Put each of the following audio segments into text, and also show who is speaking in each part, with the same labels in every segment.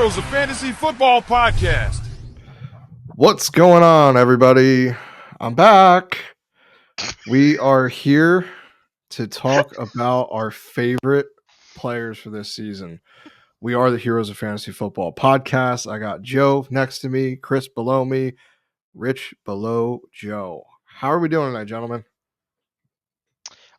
Speaker 1: Heroes of Fantasy Football podcast.
Speaker 2: What's going on, everybody? I'm back. We are here to talk about our favorite players for this season. We are the Heroes of Fantasy Football podcast. I got Joe next to me, Chris below me, Rich below Joe. How are we doing tonight, gentlemen?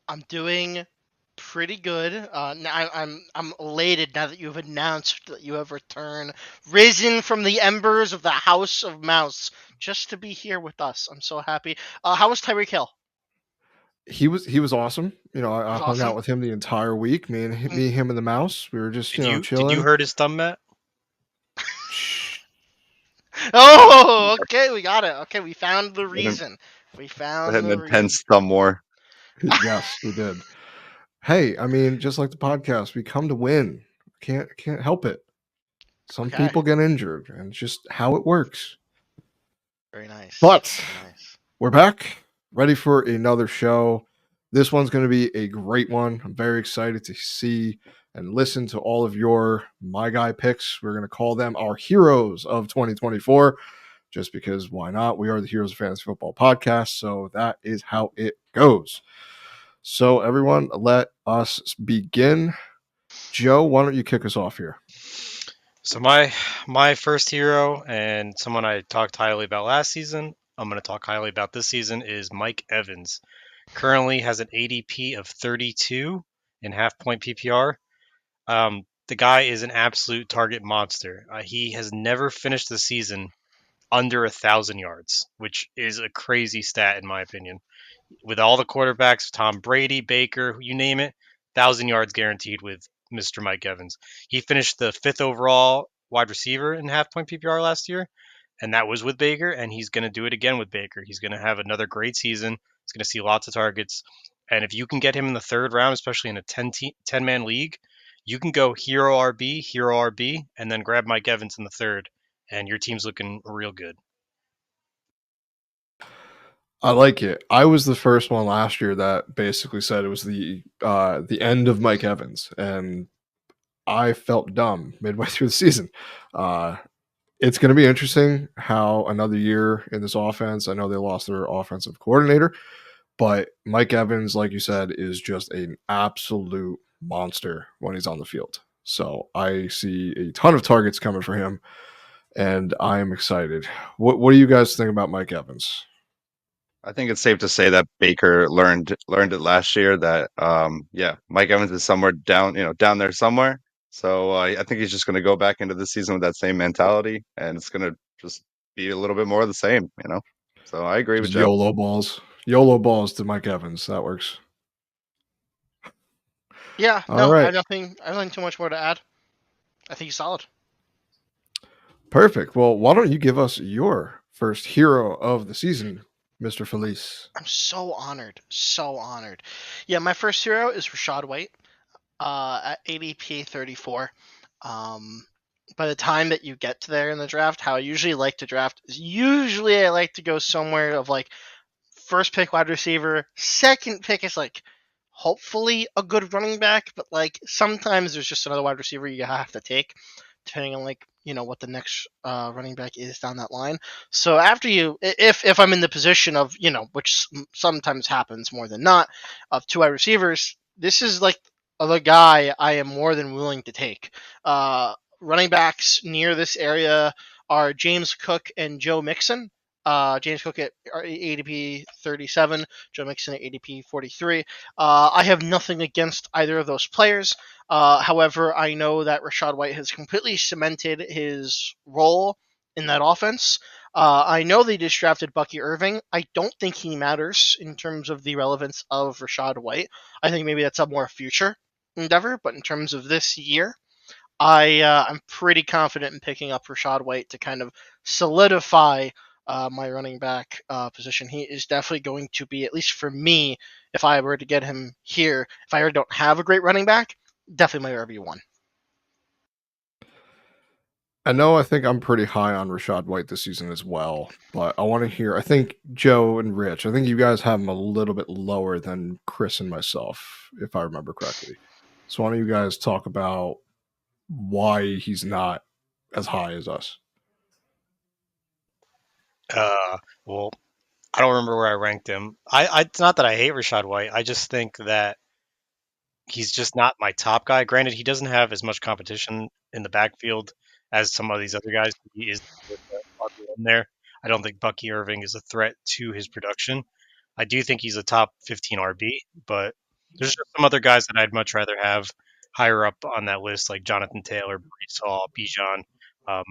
Speaker 3: I'm doing pretty good. Now I'm elated now that you've announced that you have returned, risen from the embers of the House of Mouse, just to be here with us. I'm so happy. How was Tyreek Hill?
Speaker 2: He was awesome. You know, I hung
Speaker 3: Awesome.
Speaker 2: out with him the entire week. Me, him, and the mouse. We were just chilling.
Speaker 4: Did you hurt his thumb, Matt?
Speaker 3: Oh, okay, we got it. Okay, we found the reason. We found
Speaker 5: An
Speaker 3: the
Speaker 5: intense
Speaker 3: reason.
Speaker 5: thumb war.
Speaker 2: Yes, we did. Hey, I mean, just like the podcast, we come to win. Can't help it. Some
Speaker 3: Okay.
Speaker 2: people get injured, and it's just how it works.
Speaker 3: Very nice.
Speaker 2: But
Speaker 3: Very nice.
Speaker 2: we're back, ready for another show. This one's going to be a great one. I'm very excited to see and listen to all of your My Guy picks. We're going to call them our heroes of 2024, just because why not? We are the Heroes of Fantasy Football podcast, so that is how it goes. So everyone, let us begin. Joe, why don't you kick us off here?
Speaker 4: So my first hero and someone I talked highly about last season, I'm going to talk highly about this season, is Mike Evans. Currently has an ADP of 32 in half-point PPR. The guy is an absolute target monster. He has never finished the season under 1,000 yards, which is a crazy stat in my opinion. With all the quarterbacks, Tom Brady, Baker, you name it, 1,000 yards guaranteed with Mr. Mike Evans. He finished the 5th overall wide receiver in half-point PPR last year, and that was with Baker, and he's going to do it again with Baker. He's going to have another great season. He's going to see lots of targets. And if you can get him in the third round, especially in a 10-man league, you can go hero RB, and then grab Mike Evans in the third, and your team's looking real good.
Speaker 2: I like it. I was the first one last year that basically said it was the end of Mike Evans, and I felt dumb midway through the season. It's going to be interesting how another year in this offense. I know they lost their offensive coordinator, but Mike Evans, like you said, is just an absolute monster when he's on the field. So I see a ton of targets coming for him, and I am excited. What do you guys think about Mike Evans?
Speaker 5: I think it's safe to say that Baker learned it last year that Mike Evans is somewhere down there somewhere. So I think he's just going to go back into the season with that same mentality, and it's going to just be a little bit more of the same, So I agree with
Speaker 2: Just
Speaker 5: Joe.
Speaker 2: YOLO balls to Mike Evans. That works.
Speaker 3: Yeah,
Speaker 2: All
Speaker 3: no,
Speaker 2: right.
Speaker 3: I have nothing too much more to add. I think he's solid.
Speaker 2: Perfect. Well, why don't you give us your first hero of the season, Mr. Felice?
Speaker 3: I'm so honored. So honored. Yeah, my first hero is Rachaad White at ADP 34. By the time that you get to there in the draft, how I usually like to draft is I like to go somewhere of like first pick wide receiver, second pick is like hopefully a good running back, but like sometimes there's just another wide receiver you have to take depending on like what the next running back is down that line. So after if I'm in the position of which sometimes happens more than not, of two wide receivers, this is like the guy I am more than willing to take. Running backs near this area are James Cook and Joe Mixon. James Cook at ADP 37, Joe Mixon at ADP 43. I have nothing against either of those players. However, I know that Rachaad White has completely cemented his role in that offense. I know they just drafted Bucky Irving. I don't think he matters in terms of the relevance of Rachaad White. I think maybe that's a more future endeavor, but in terms of this year, I'm pretty confident in picking up Rachaad White to kind of solidify my running back position. He is definitely going to be, at least for me, if I were to get him here, if I already don't have a great running back, definitely my RB1.
Speaker 2: I think I'm pretty high on Rachaad White this season as well, but I want to hear, I think Joe and Rich, I think you guys have him a little bit lower than Chris and myself, if I remember correctly. So why don't you guys talk about why he's not as high as us.
Speaker 4: Well, I don't remember where I ranked him. It's not that I hate Rachaad White. I just think that he's just not my top guy. Granted, he doesn't have as much competition in the backfield as some of these other guys. He is the RB1 there. I don't think Bucky Irving is a threat to his production. I do think he's a top 15 RB, but there's just some other guys that I'd much rather have higher up on that list, like Jonathan Taylor, Brees Hall, Bijan. Um,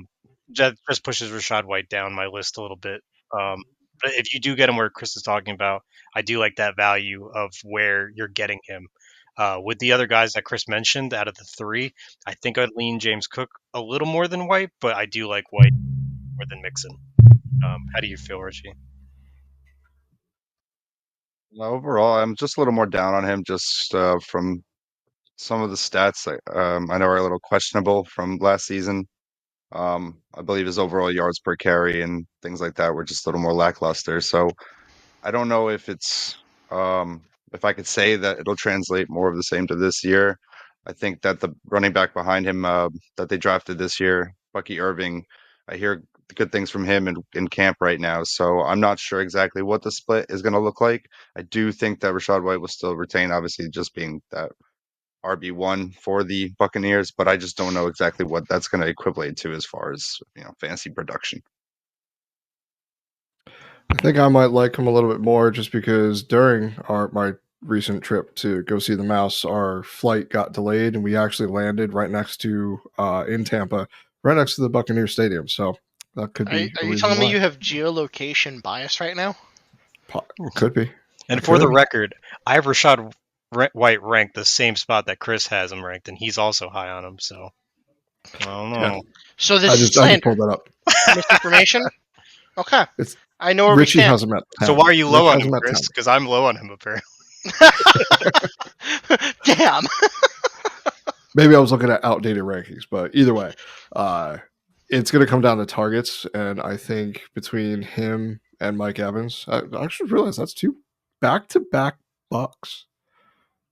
Speaker 4: that just pushes Rachaad White down my list a little bit. But if you do get him where Chris is talking about, I do like that value of where you're getting him. With the other guys that Chris mentioned, out of the three, I think I'd lean James Cook a little more than White, but I do like White more than Mixon. How do you feel, Rashee?
Speaker 5: Overall, I'm just a little more down on him just from some of the stats. I know are a little questionable from last season. I believe his overall yards per carry and things like that were just a little more lackluster. So I don't know if I could say that it'll translate more of the same to this year. I think that the running back behind him that they drafted this year, Bucky Irving, I hear good things from him in camp right now. So I'm not sure exactly what the split is going to look like. I do think that Rachaad White will still retain, obviously, just being that RB1 for the Buccaneers, but I just don't know exactly what that's going to equivalent to as far as fantasy production.
Speaker 2: I think I might like him a little bit more just because during my recent trip to go see the mouse, our flight got delayed and we actually landed right next to in Tampa, right next to the Buccaneer Stadium. So that could be.
Speaker 3: Are you telling me you have geolocation bias right now?
Speaker 2: Could be.
Speaker 4: And for the record, I have Rachaad White ranked the same spot that Chris has him ranked, and he's also high on him. So I don't know.
Speaker 2: Yeah.
Speaker 3: So this
Speaker 2: I
Speaker 3: is
Speaker 2: just
Speaker 3: slander,
Speaker 2: pulled that up.
Speaker 3: misinformation. Okay,
Speaker 2: It's
Speaker 3: I know where
Speaker 2: Richie
Speaker 3: we stand.
Speaker 2: has him at 10.
Speaker 4: So why are you low
Speaker 2: Rich
Speaker 4: on
Speaker 2: has
Speaker 4: him,
Speaker 2: at
Speaker 4: Chris?
Speaker 2: 10.
Speaker 4: Because I'm low on him apparently.
Speaker 3: Damn.
Speaker 2: Maybe I was looking at outdated rankings, but either way, it's going to come down to targets, and I think between him and Mike Evans, I actually realized that's 2 back-to-back Bucks.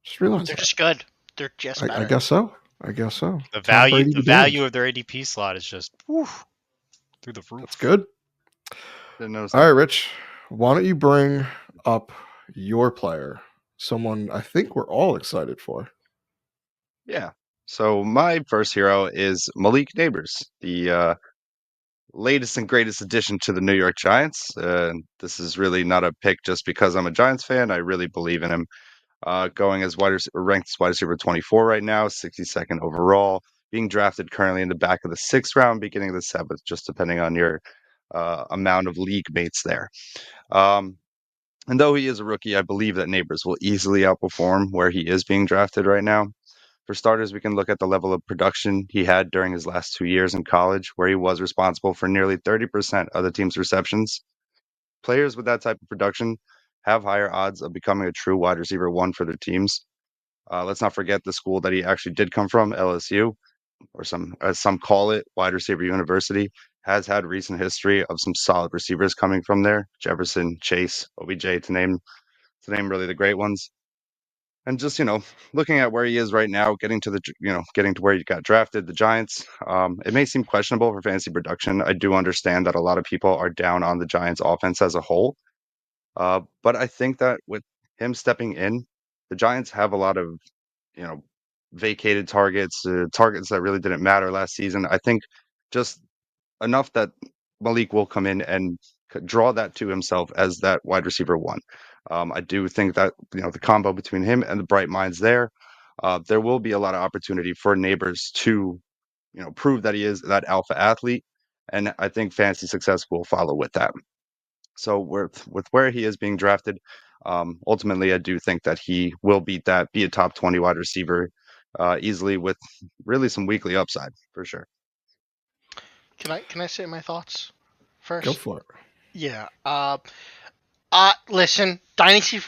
Speaker 2: Just realized
Speaker 3: They're
Speaker 2: that.
Speaker 3: just good. They're just better.
Speaker 2: I guess so.
Speaker 4: The value of their ADP slot is just through the roof.
Speaker 2: That's good.
Speaker 5: Didn't notice
Speaker 2: All right, Rich, why don't you bring up your player, someone I think we're all excited for.
Speaker 5: Yeah. So my first hero is Malik Nabers, the latest and greatest addition to the New York Giants. This is really not a pick just because I'm a Giants fan. I really believe in him. Going as ranked as wide receiver 24 right now, 62nd overall, being drafted currently in the back of the 6th round, beginning of the 7th, just depending on your amount of league mates there. And though he is a rookie, I believe that Nabers will easily outperform where he is being drafted right now. For starters, we can look at the level of production he had during his last 2 years in college, where he was responsible for nearly 30% of the team's receptions. Players with that type of production have higher odds of becoming a true wide receiver 1 for their teams. Let's not forget the school that he actually did come from, LSU, or as some call it, wide receiver university, has had recent history of some solid receivers coming from there. Jefferson, Chase, OBJ, to name really the great ones. And just looking at where he is right now, getting to where he got drafted, the Giants. It may seem questionable for fantasy production. I do understand that a lot of people are down on the Giants' offense as a whole, but I think that with him stepping in, the Giants have a lot of vacated targets, targets that really didn't matter last season. I think just enough that Malik will come in and draw that to himself as that wide receiver 1. I do think that the combo between him and the bright minds there will be a lot of opportunity for Nabers to prove that he is that alpha athlete, and I think fantasy success will follow with that. So with where he is being drafted, ultimately I do think that he will be a top 20 wide receiver easily, with really some weekly upside for sure.
Speaker 3: Can I say my thoughts first?
Speaker 2: Go for it.
Speaker 3: Yeah. Listen, dynasty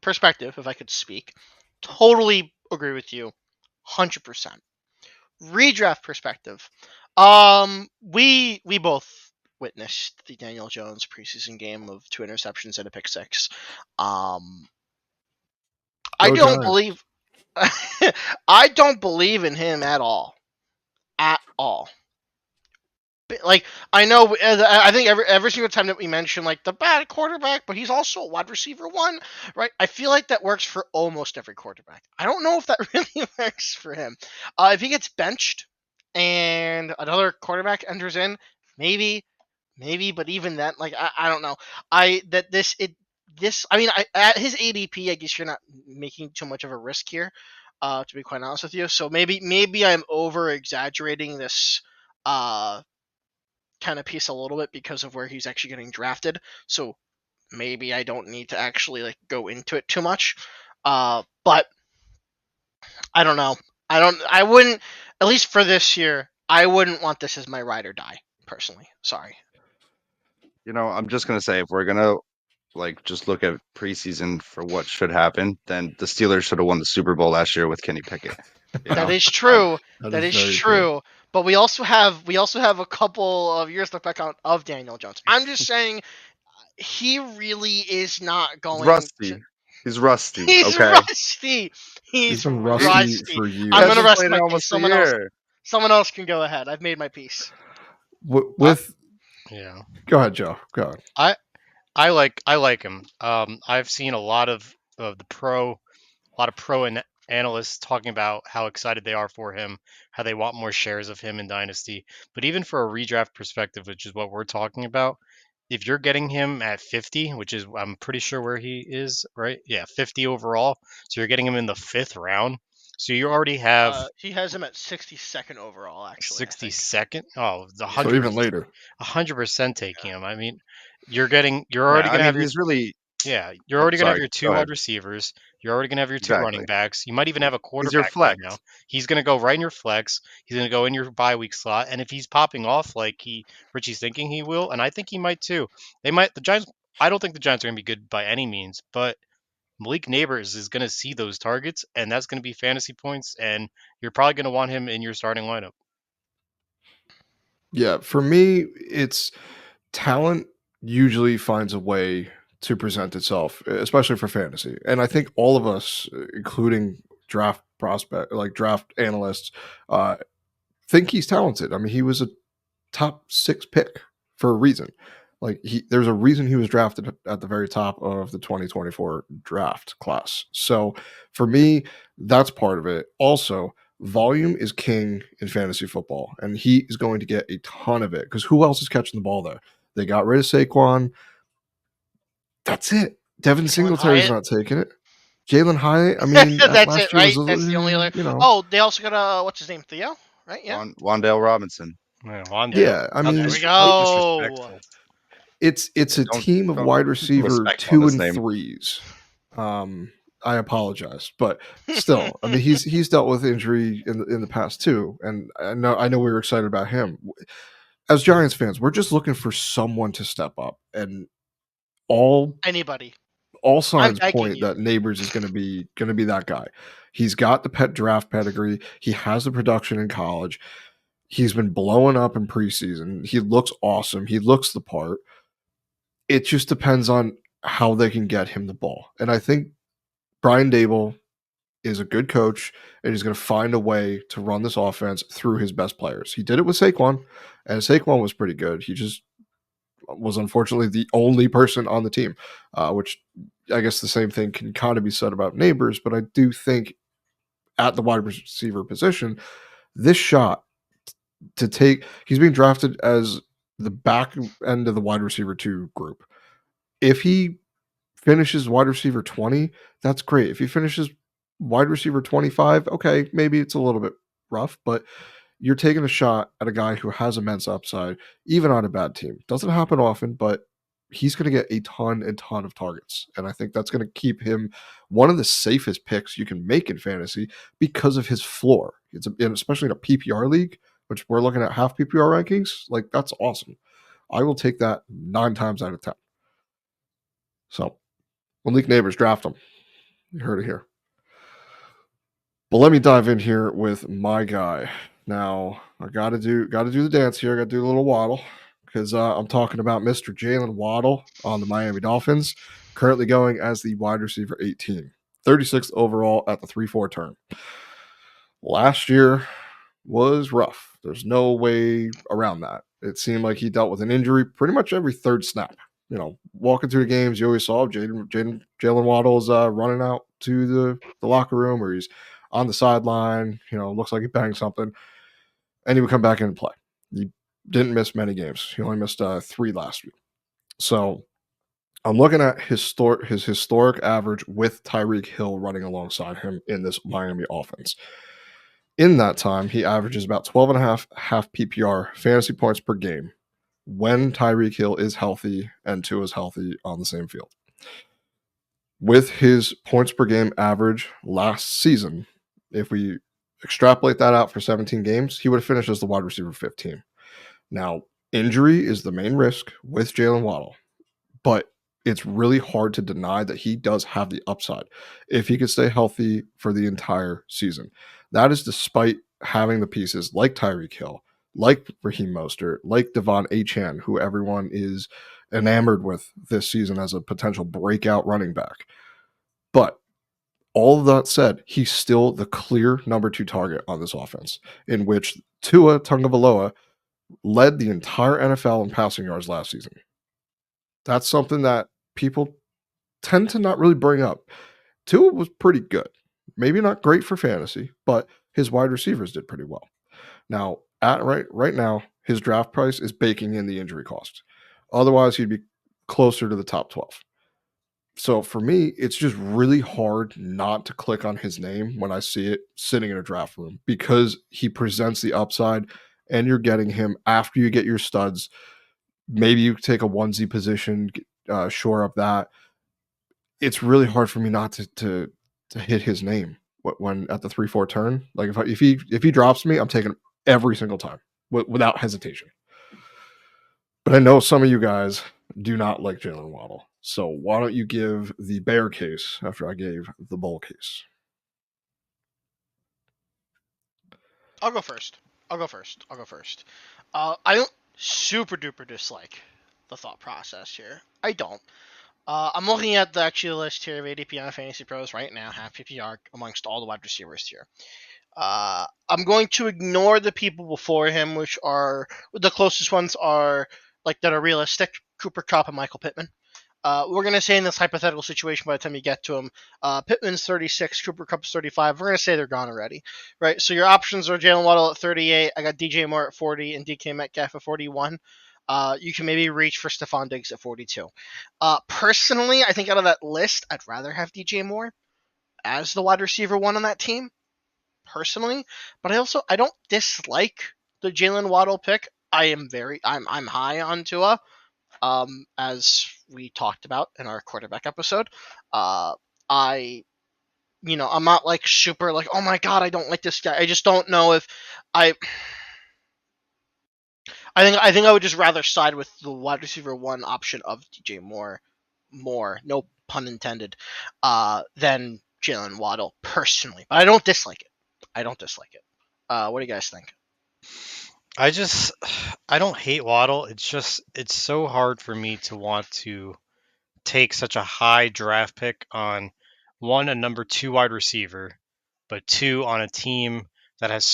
Speaker 3: perspective, if I could speak, totally agree with you, 100%. Redraft perspective, we both witnessed the Daniel Jones preseason game of 2 interceptions and a pick 6. I don't believe, I don't believe in him at all. At all. Like, I know, I think every single time that we mention like the bad quarterback, but he's also a wide receiver one, right? I feel like that works for almost every quarterback. I don't know if that really works for him. If he gets benched and another quarterback enters in, maybe, but even then, like I don't know. I mean, at his ADP, I guess you're not making too much of a risk here, to be quite honest with you. So maybe I'm over exaggerating this kind of piece a little bit because of where he's actually getting drafted. So maybe I don't need to actually like go into it too much. But I don't know. I wouldn't, at least for this year, I wouldn't want this as my ride or die personally. Sorry.
Speaker 5: I'm just gonna say if we're gonna like just look at preseason for what should happen, then the Steelers should have won the Super Bowl last year with Kenny Pickett.
Speaker 3: That is
Speaker 5: Um,
Speaker 3: true. That is
Speaker 2: very
Speaker 3: true. But we also have a couple of years look back on of Daniel Jones. I'm just saying he really is not
Speaker 5: he's
Speaker 3: going to.
Speaker 5: rusty. He's rusty.
Speaker 3: He's
Speaker 5: Okay.
Speaker 3: rusty.
Speaker 2: He's
Speaker 3: He's
Speaker 2: been rusty
Speaker 3: rusty.
Speaker 2: for
Speaker 5: He
Speaker 2: years.
Speaker 3: I'm gonna
Speaker 5: hasn't
Speaker 3: rest
Speaker 5: played
Speaker 3: my
Speaker 5: in
Speaker 3: piece.
Speaker 5: almost a year.
Speaker 3: Someone else can go ahead. I've made my piece.
Speaker 2: With
Speaker 4: Yeah.
Speaker 2: go ahead, Joe. Go ahead.
Speaker 4: I like him. I've seen a lot of the pro analysts talking about how excited they are for him, how they want more shares of him in Dynasty. But even for a redraft perspective, which is what we're talking about, if you're getting him at 50, which is I'm pretty sure where he is, right? Yeah, 50 overall. So you're getting him in the 5th round. So you already have
Speaker 3: He has him at 62nd overall, actually. I think.
Speaker 4: 62nd. Oh, the
Speaker 2: So even later.
Speaker 4: 100% taking him. I mean, you're
Speaker 5: Yeah,
Speaker 4: already
Speaker 5: I
Speaker 4: gonna
Speaker 5: mean
Speaker 4: have your
Speaker 5: he's really.
Speaker 4: you're
Speaker 5: Oh,
Speaker 4: already gonna have
Speaker 5: sorry.
Speaker 4: your
Speaker 5: Go
Speaker 4: 2
Speaker 5: ahead.
Speaker 4: wide receivers. You're already gonna have your 2 running
Speaker 5: Exactly.
Speaker 4: backs. You might even have a
Speaker 5: He's your
Speaker 4: quarterback by
Speaker 5: flex.
Speaker 4: now. He's gonna go right in your flex. He's gonna go in your bye week slot. And if he's popping off like Richie's thinking he will, and I think he might too, the Giants. I don't think the Giants are gonna be good by any means, but Malik Nabers is gonna see those targets, and that's gonna be fantasy points, and you're probably gonna want him in your starting lineup.
Speaker 2: Yeah, for me, it's talent usually finds a way to present itself, especially for fantasy. And I think all of us, including draft analysts, uh, think he's talented. I mean, he was a top 6 pick for a reason. Like there's a reason he was drafted at the very top of the 2024 draft class. So for me, that's part of it. Also, volume is king in fantasy football, and he is going to get a ton of it because who else is catching the ball there? They got rid of Saquon. That's it. Devin
Speaker 3: Jaylen
Speaker 2: Singletary's
Speaker 3: Hyatt.
Speaker 2: not taking it. Jalen Hyatt, I mean,
Speaker 3: That's
Speaker 2: last
Speaker 3: it,
Speaker 2: year was,
Speaker 3: right? That's the only other.
Speaker 2: you know,
Speaker 3: Oh, they also got what's his name, Theo, right? Yeah.
Speaker 5: Wandale Robinson.
Speaker 4: Yeah, Wandale.
Speaker 2: yeah, I
Speaker 4: How
Speaker 2: mean,
Speaker 3: There we
Speaker 4: how
Speaker 3: go.
Speaker 4: disrespectful.
Speaker 2: it's
Speaker 5: Yeah,
Speaker 2: a
Speaker 5: don't
Speaker 2: team of
Speaker 5: don't
Speaker 2: wide
Speaker 5: put
Speaker 2: receiver
Speaker 5: respect on
Speaker 2: 2
Speaker 5: his
Speaker 2: and
Speaker 5: name.
Speaker 2: 3s. I apologize, but still, I mean, he's dealt with injury in the past too, and I know we were excited about him. As Giants fans, we're just looking for someone to step up, and all
Speaker 3: Anybody.
Speaker 2: all
Speaker 3: I'm
Speaker 2: signs
Speaker 3: begging
Speaker 2: point
Speaker 3: you.
Speaker 2: that Nabers is going to be that guy. He's got the draft pedigree. He has the production in college. He's been blowing up in preseason. He looks awesome. He looks the part. It just depends on how they can get him the ball. And I think Brian Dable is a good coach, and he's going to find a way to run this offense through his best players. He did it with Saquon, and Saquon was pretty good. He just was unfortunately the only person on the team, which I guess the same thing can kind of be said about Nabers. But I do think at the wide receiver position, this shot to take, he's being drafted as the back end of the wide receiver 2 group. If he finishes wide receiver 20, that's great. If he finishes wide receiver 25, okay, maybe it's a little bit rough, but you're taking a shot at a guy who has immense upside, even on a bad team. Doesn't happen often, but he's going to get a ton and ton of targets. And I think that's going to keep him one of the safest picks you can make in fantasy because of his floor. Especially in a PPR league, which we're looking at half PPR rankings. Like, that's awesome. I will take that 9 times out of 10. So, Malik Nabers, draft him. You heard it here. But let me dive in here with my guy. Now, I gotta do the dance here. I gotta do a little waddle because I'm talking about Mr. Jaylen Waddle on the Miami Dolphins, currently going as the wide receiver 18, 36th overall at the 3-4 turn. Last year was rough. There's no way around that. It seemed like he dealt with an injury pretty much every third snap. Walking through the games, you always saw Jaylen Waddle's running out to the locker room, or he's on the sideline. Looks like he banged something, and he would come back in and play. He didn't miss many games. He only missed 3 last week. So I'm looking at his historic average with Tyreek Hill running alongside him in this Miami offense. In that time, he averages about 12 and a half PPR fantasy points per game when Tyreek Hill is healthy and Tua is healthy on the same field. With his points per game average last season, if we extrapolate that out for 17 games, he would have finished as the wide receiver 15. Now, injury is the main risk with Jaylen Waddle, but it's really hard to deny that he does have the upside if he could stay healthy for the entire season. That is despite having the pieces like Tyreek Hill, like Raheem Mostert, like Devon Achane, who everyone is enamored with this season as a potential breakout running back. But all of that said, he's still the clear number 2 target on this offense, in which Tua Tagovailoa led the entire NFL in passing yards last season. That's something that people tend to not really bring up. Tua was pretty good. Maybe not great for fantasy, but his wide receivers did pretty well. Now, right now, his draft price is baking in the injury cost. Otherwise, he'd be closer to the top 12. So for me, it's just really hard not to click on his name when I see it sitting in a draft room, because he presents the upside and you're getting him after you get your studs. Maybe you take a onesie position, shore up that. It's really hard for me not to hit his name when at the 3-4 turn. Like if he drops me, I'm taking him every single time without hesitation. But I know some of you guys do not like Jaylen Waddle. So why don't you give the bear case after I gave the bull case?
Speaker 3: I'll go first. I don't super duper dislike the thought process here. I don't. I'm looking at the actual list here of ADP on Fantasy Pros right now, half PPR amongst all the wide receivers here. I'm going to ignore the people before him, which are the closest ones are that are realistic: Cooper Kupp and Michael Pittman. We're going to say in this hypothetical situation, by the time you get to him, Pittman's 36, Cooper Kupp's 35. We're going to say they're gone already, right? So your options are Jaylen Waddle at 38. I got DJ Moore at 40 and DK Metcalf at 41. You can maybe reach for Stephon Diggs at 42. Personally, I think out of that list, I'd rather have DJ Moore as the wide receiver 1 on that team, personally. But I don't dislike the Jaylen Waddle pick. I'm high on Tua. As we talked about in our quarterback episode, I'm not super oh my god, I don't like this guy. I just don't know if I think I would just rather side with the wide receiver 1 option of DJ Moore, no pun intended, than Jaylen Waddle personally. But I don't dislike it. What do you guys think?
Speaker 4: I don't hate Waddle. It's so hard for me to want to take such a high draft pick on one, a number 2 wide receiver, but 2 on a team that has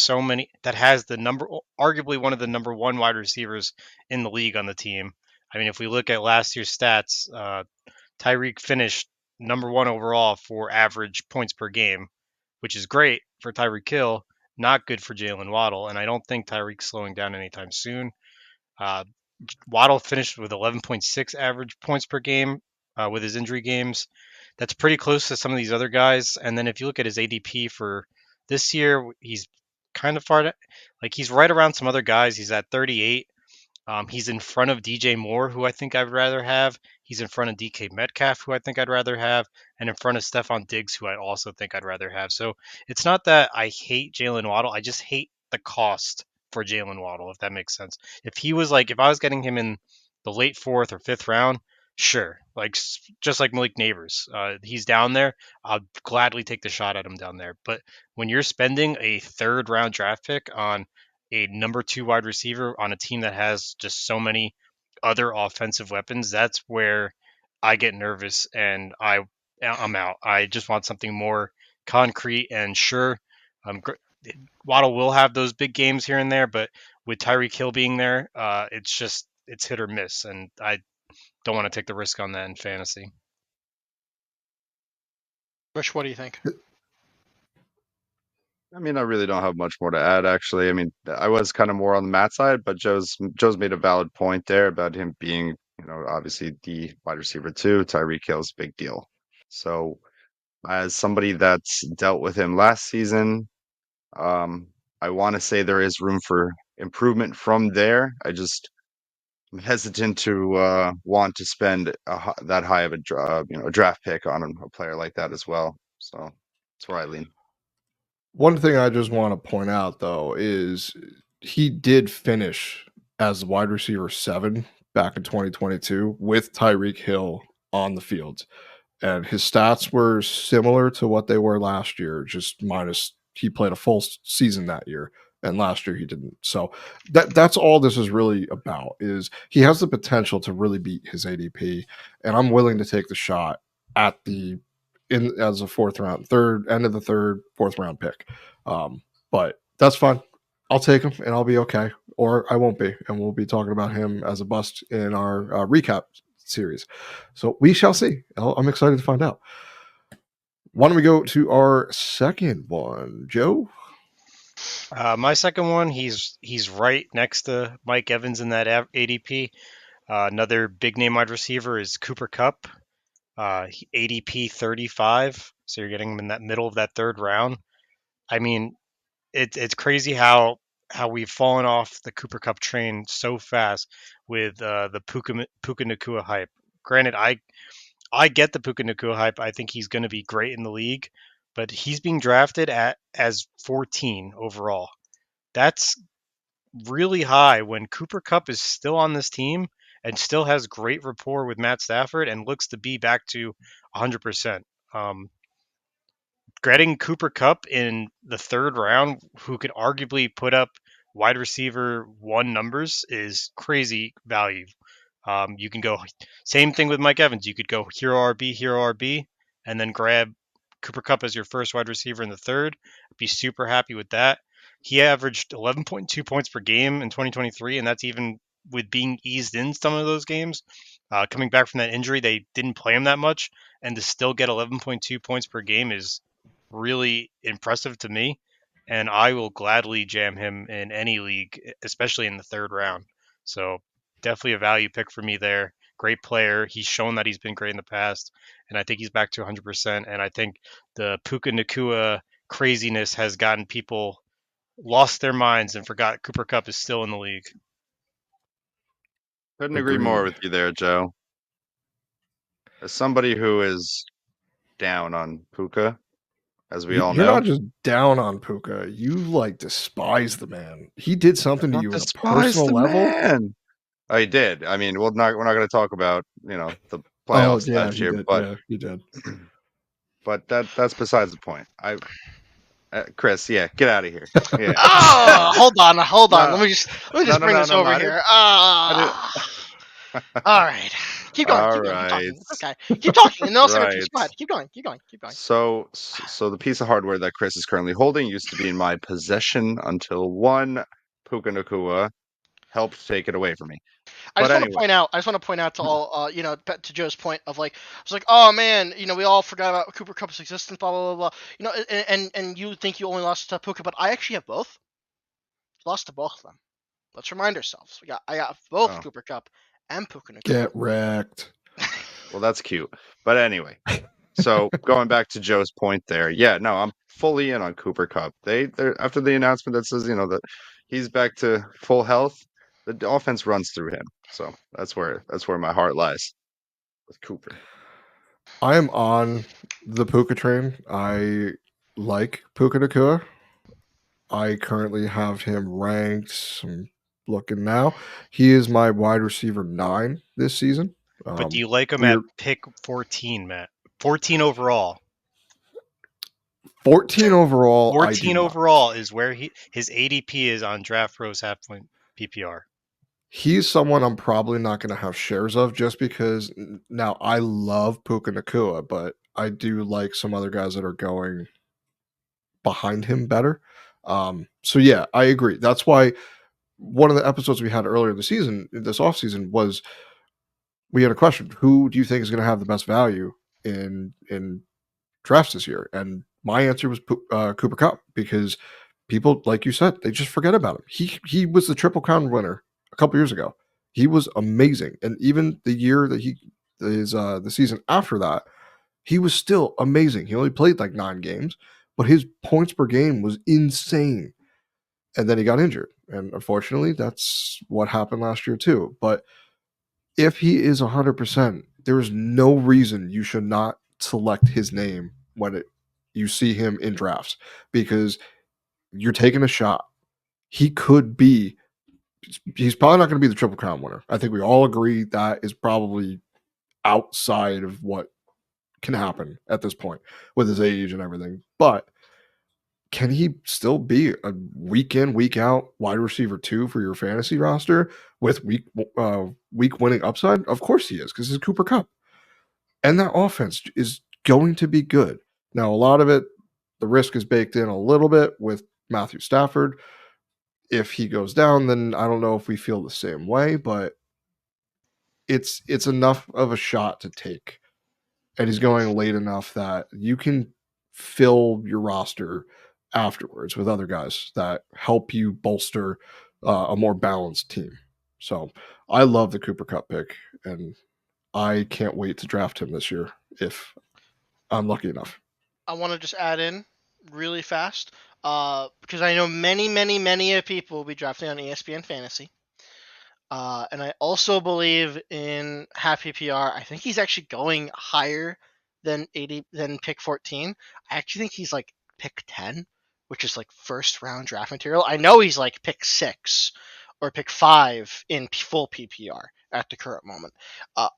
Speaker 4: arguably one of the number 1 wide receivers in the league on the team. I mean, if we look at last year's stats, Tyreek finished number 1 overall for average points per game, which is great for Tyreek Hill, not good for Jaylen Waddle, and I don't think Tyreek's slowing down anytime soon. Waddle finished with 11.6 average points per game with his injury games. That's pretty close to some of these other guys. And then if you look at his ADP for this year, he's kind of he's right around some other guys. He's at 38. He's in front of DJ Moore, who I think I'd rather have. He's in front of DK Metcalf, who I think I'd rather have, and in front of Stephon Diggs, who I also think I'd rather have. So it's not that I hate Jaylen Waddle. I just hate the cost for Jaylen Waddle, if that makes sense. If I was getting him in the late 4th or 5th round, sure. Just like Malik Nabers, he's down there. I'll gladly take the shot at him down there. But when you're spending a 3rd round draft pick on a number 2 wide receiver on a team that has just so many other offensive weapons, that's where I get nervous and I'm out. I just want something more concrete and sure. Waddle will have those big games here and there, but with Tyreek Hill being there, it's hit or miss, and I don't want to take the risk on that in fantasy.
Speaker 3: Rich, what do you think?
Speaker 5: I mean, I really don't have much more to add, actually. I mean, I was kind of more on the Matt side, but Joe's made a valid point there about him being, obviously the wide receiver too. Tyreek Hill's a big deal. So, as somebody that's dealt with him last season, um, I want to say there is room for improvement from there. I'm hesitant to want to spend that high of a draft pick on a player like that as well. So that's where I lean.
Speaker 2: One thing I just want to point out, though, is he did finish as wide receiver 7 back in 2022 with Tyreek Hill on the field. And his stats were similar to what they were last year, just minus he played a full season that year, and last year he didn't. So that's all this is really about, is he has the potential to really beat his ADP, and I'm willing to take the shot at the in as a end of the third, fourth round pick. But that's fine. I'll take him and I'll be okay, or I won't be, and we'll be talking about him as a bust in our recap series. So we shall see. I'm excited to find out. Why don't we go to our second one, Joe?
Speaker 4: My second one, he's right next to Mike Evans in that ADP. Another big name wide receiver is Cooper Kupp, ADP 35. So you're getting him in that middle of that third round. I mean, it's crazy how we've fallen off the Cooper Kupp train so fast with the Puka Nacua hype. Granted, I get the Puka Nacua hype. I think he's going to be great in the league, but he's being drafted as 14 overall. That's really high when Cooper Kupp is still on this team and still has great rapport with Matt Stafford and looks to be back to 100%. Getting Cooper Kupp in the third round, who could arguably put up wide receiver 1 numbers, is crazy value. You can go same thing with Mike Evans. You could go hero RB, and then grab Cooper Kupp as your first wide receiver in the third. I'd be super happy with that. He averaged 11.2 points per game in 2023, and that's even with being eased in some of those games. Coming back from that injury, they didn't play him that much, and to still get 11.2 points per game is really impressive to me. And I will gladly jam him in any league, especially in the third round. So definitely a value pick for me there. Great player. He's shown that he's been great in the past, and I think he's back to 100%. And I think the Puka Nacua craziness has gotten people lost their minds and forgot Cooper Kupp is still in the league.
Speaker 5: Couldn't agree more
Speaker 2: Agreed.
Speaker 5: with you there, Joe. As somebody who is down on Puka, as we all
Speaker 2: You're
Speaker 5: know,
Speaker 2: not just down on Puka. You despise the man. He did something to
Speaker 5: not
Speaker 2: you on a
Speaker 5: despise
Speaker 2: personal
Speaker 5: the
Speaker 2: level.
Speaker 5: man. I did. I mean, we're not going to talk about the
Speaker 2: Oh
Speaker 5: playoffs
Speaker 2: yeah,
Speaker 5: last
Speaker 2: he
Speaker 5: year,
Speaker 2: did.
Speaker 5: but
Speaker 2: Yeah, he did.
Speaker 5: but that's besides the point. Chris, yeah, get out of here. Yeah,
Speaker 3: Oh, hold on.
Speaker 5: no,
Speaker 3: Let me just
Speaker 5: no,
Speaker 3: bring this
Speaker 5: no.
Speaker 3: over
Speaker 5: I
Speaker 3: here.
Speaker 5: didn't.
Speaker 3: All right. Keep going.
Speaker 5: All
Speaker 3: Keep going. Keep
Speaker 5: right,
Speaker 3: talking. It's okay. Keep talking, and then I'll say my piece.
Speaker 5: right.
Speaker 3: Go ahead. Keep going.
Speaker 5: So the piece of hardware that Chris is currently holding used to be in my possession until one Puka Nacua helped take it away from me.
Speaker 3: I
Speaker 5: But
Speaker 3: just want
Speaker 5: anyway,
Speaker 3: to point out. to all, to Joe's point of I was like, oh man, we all forgot about Cooper Kupp's existence, blah blah blah blah. And you think you only lost to Puka, but I actually have both. Lost to both of them. Let's remind ourselves. I got both
Speaker 5: oh,
Speaker 3: Cooper Kupp and Puka Nacua.
Speaker 2: Get wrecked.
Speaker 5: well, that's cute. But anyway, so going back to Joe's point there, yeah, no, I'm fully in on Cooper Kupp. They're after the announcement that says that he's back to full health, the offense runs through him. So that's where my heart lies with Cooper.
Speaker 2: I am on the Puka train. I like Puka Nacua. I currently have him ranked. I'm looking now. He is my wide receiver 9 this season.
Speaker 4: But do you like him at
Speaker 2: We're
Speaker 4: pick 14, Matt? 14 overall.
Speaker 2: 14 overall.
Speaker 4: 14 overall is where his ADP is on Draft Bros half point PPR.
Speaker 2: He's someone I'm probably not going to have shares of just because now I love Puka Nacua, but I do like some other guys that are going behind him better. So yeah, I agree. That's why one of the episodes we had earlier this offseason, was we had a question: who do you think is going to have the best value in drafts this year? And my answer was Cooper Kupp, because people, like you said, they just forget about him. He was the Triple Crown winner a couple years ago. He was amazing, and even the year that the season after that, he was still amazing. He only played like 9 games, but his points per game was insane. And then he got injured, and unfortunately, that's what happened last year too. But if he is 100%, there is no reason you should not select his name when you see him in drafts, because you're taking a shot. He's probably not going to be the Triple Crown winner. I think we all agree that is probably outside of what can happen at this point with his age and everything. But can he still be a week in, week out wide receiver 2 for your fantasy roster with week winning upside? Of course he is, because it's Cooper Kupp. And that offense is going to be good. Now, a lot of it, the risk is baked in a little bit with Matthew Stafford. If he goes down, then I don't know if we feel the same way, but it's enough of a shot to take. And he's going late enough that you can fill your roster afterwards with other guys that help you bolster a more balanced team. So I love the Cooper Kupp pick, and I can't wait to draft him this year if I'm lucky enough.
Speaker 3: I want to just add in really fast, because I know many people will be drafting on ESPN Fantasy. And I also believe in half PPR. I think he's actually going higher than pick 14. I actually think he's like pick 10, which is like first round draft material. I know he's like pick 6 or pick 5 in full PPR at the current moment.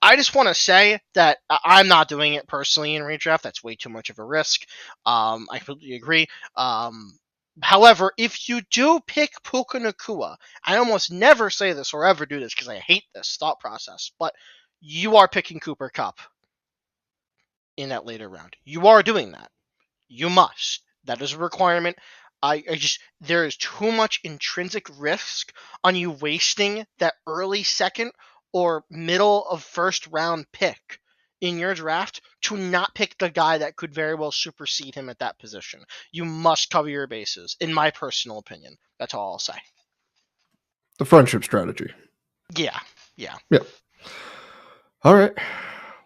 Speaker 3: I just want to say that I'm not doing it personally in redraft. That's way too much of a risk. I completely agree. However, if you do pick Puka Nacua, I almost never say this or ever do this because I hate this thought process, but you are picking Cooper Kupp in that later round. You are doing that. You must. That is a requirement. There is too much intrinsic risk on you wasting that early second or middle of first round pick in your draft to not pick the guy that could very well supersede him at that position. You must cover your bases, in my personal opinion. That's all I'll say.
Speaker 2: The friendship strategy.
Speaker 3: Yeah.
Speaker 2: All right.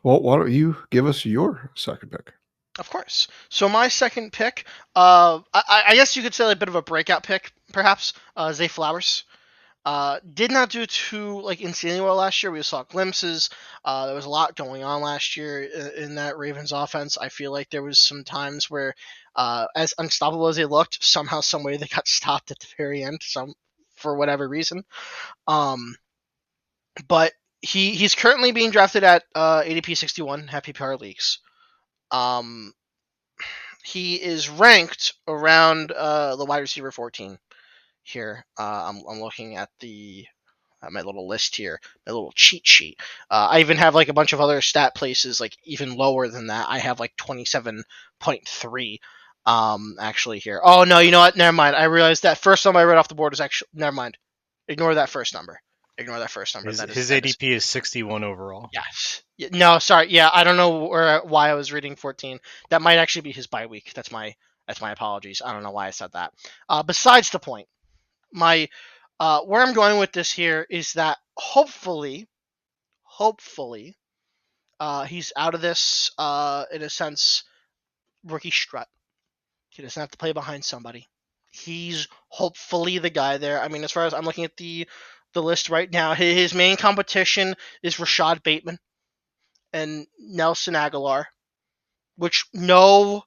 Speaker 2: Well, why don't you give us your second pick?
Speaker 3: Of course. So my second pick, I guess you could say like a bit of a breakout pick, perhaps. Zay Flowers. Did not do too insanely well last year. We saw glimpses. There was a lot going on last year in that Ravens offense. I feel like there was some times where, as unstoppable as they looked, somehow, some way they got stopped at the very end, for whatever reason. But he's currently being drafted at ADP 61, half PPR leagues. He is ranked around the wide receiver 14 here. I'm looking at my little list here, my little cheat sheet. I even have like a bunch of other stat places like even lower than that. I have like 27.3 actually here. Oh no, you know what? Never mind. I realized that first number I read off the board is actually never mind. Ignore that first number.
Speaker 4: His ADP is 61 overall.
Speaker 3: Yes. No, sorry. Yeah, I don't know why I was reading 14. That might actually be his bye week. That's my apologies. I don't know why I said that. Besides the point, where I'm going with this here is that hopefully, he's out of this in a sense rookie strut. He doesn't have to play behind somebody. He's hopefully the guy there. I mean, as far as I'm looking at the list right now, his main competition is Rachaad Bateman and Nelson Aguilar, which no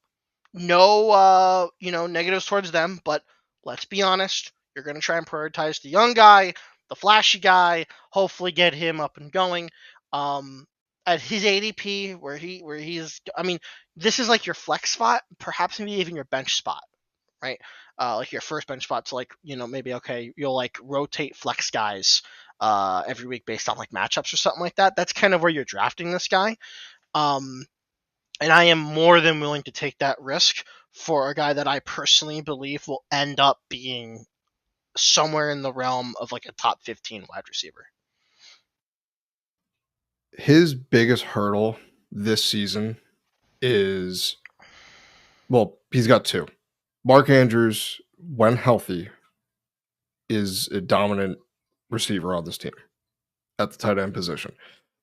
Speaker 3: negatives towards them, but let's be honest, you're going to try and prioritize the young guy, the flashy guy, hopefully get him up and going. At his ADP, where he's, I mean, this is like your flex spot, perhaps maybe even your bench spot, right? Like your first bench spot to maybe okay, you'll like rotate flex guys every week based on like matchups or something like that. That's kind of where you're drafting this guy. And I am more than willing to take that risk for a guy that I personally believe will end up being somewhere in the realm of like a top 15 wide receiver.
Speaker 2: His biggest hurdle this season is, well, he's got two. Mark Andrews, when healthy, is a dominant receiver on this team at the tight end position.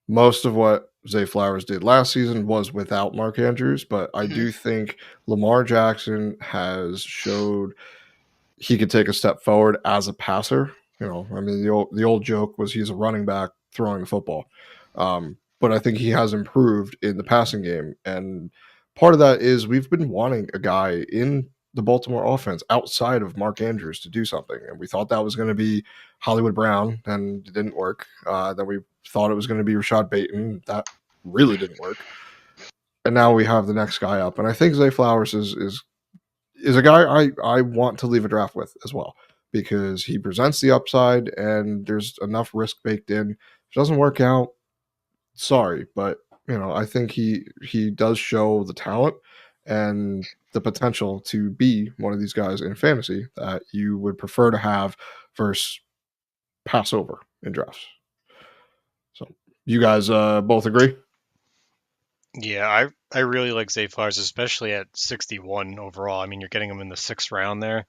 Speaker 2: Most of what Zay Flowers did last season was without Mark Andrews, but I do think Lamar Jackson has showed he could take a step forward as a passer. You know, I mean, the old joke was he's a running back throwing the football, but I think he has improved in the passing game, and part of that is we've been wanting a guy in the Baltimore offense outside of Mark Andrews to do something, and we thought that was going to be Hollywood Brown, and it didn't work. Then we thought it was going to be Rachaad Bateman, that really didn't work, and now we have the next guy up, and I think Zay Flowers is a guy I want to leave a draft with as well because he presents the upside and there's enough risk baked in. If it doesn't work out, sorry, but you know, I think he does show the talent and the potential to be one of these guys in fantasy that you would prefer to have versus pass over in drafts. So you guys both agree?
Speaker 4: Yeah, I really like Zay Flowers, especially at 61 overall. I mean, you're getting him in the 6th round there.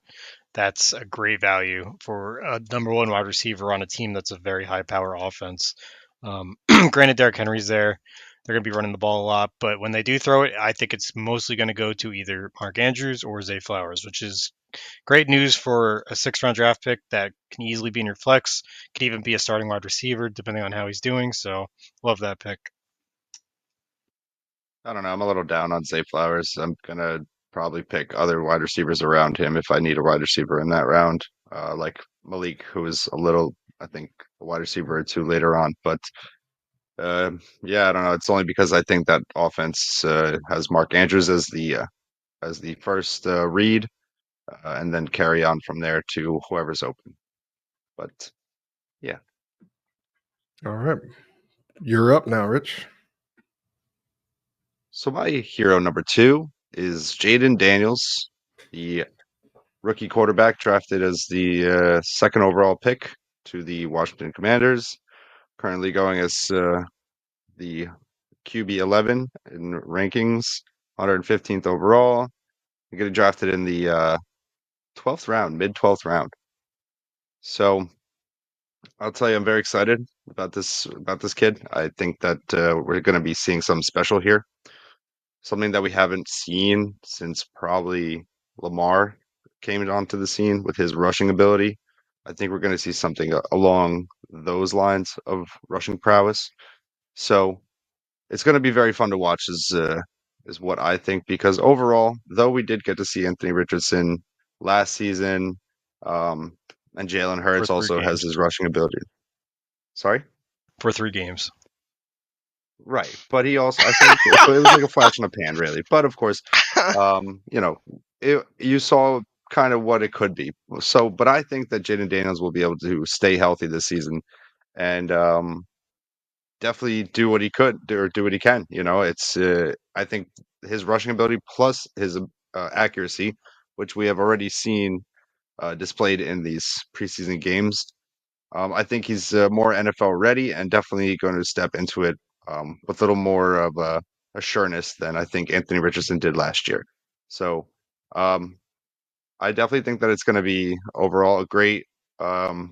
Speaker 4: That's a great value for a number one wide receiver on a team that's a very high power offense. Granted, Derrick Henry's there. They're going to be running the ball a lot, but when they do throw it, I think it's mostly going to go to either Mark Andrews or Zay Flowers, which is great news for a 6th round draft pick that can easily be in your flex, could even be a starting wide receiver depending on how he's doing. So, love that pick.
Speaker 5: I don't know. I'm a little down on Zay Flowers. I'm gonna probably pick other wide receivers around him if I need a wide receiver in that round, like Malik, who is a little, I think, a wide receiver or two later on. But yeah, I don't know. It's only because I think that offense has Mark Andrews as the first read, and then carry on from there to whoever's open. But yeah.
Speaker 2: All right. You're up now, Rich.
Speaker 5: So my hero number 2 is Jayden Daniels, the rookie quarterback drafted as the 2nd overall pick to the Washington Commanders. Currently going as the QB 11 in rankings, 115th overall. Getting drafted in the 12th round, mid 12th round. So I'll tell you, I'm very excited about this kid. I think that we're going to be seeing something special here, something that we haven't seen since probably Lamar came onto the scene with his rushing ability. I think we're going to see something along those lines of rushing prowess. So it's going to be very fun to watch, is what I think. Because overall, though we did get to see Anthony Richardson last season, and Jalen
Speaker 4: For
Speaker 5: Hurts
Speaker 4: 3
Speaker 5: also has
Speaker 4: games.
Speaker 5: his rushing ability. Sorry.
Speaker 4: For 3 games.
Speaker 5: Right, but he also, I think, so it was like a flash in the pan, really. But of course, you know, you saw kind of what it could be. So, but I think that Jayden Daniels will be able to stay healthy this season and definitely do what he could do or do what he can. You know, it's I think his rushing ability plus his accuracy, which we have already seen displayed in these preseason games. I think he's more NFL ready and definitely going to step into it with a little more of a sureness than I think Anthony Richardson did last year. So um, I definitely think that it's going to be overall a great offense.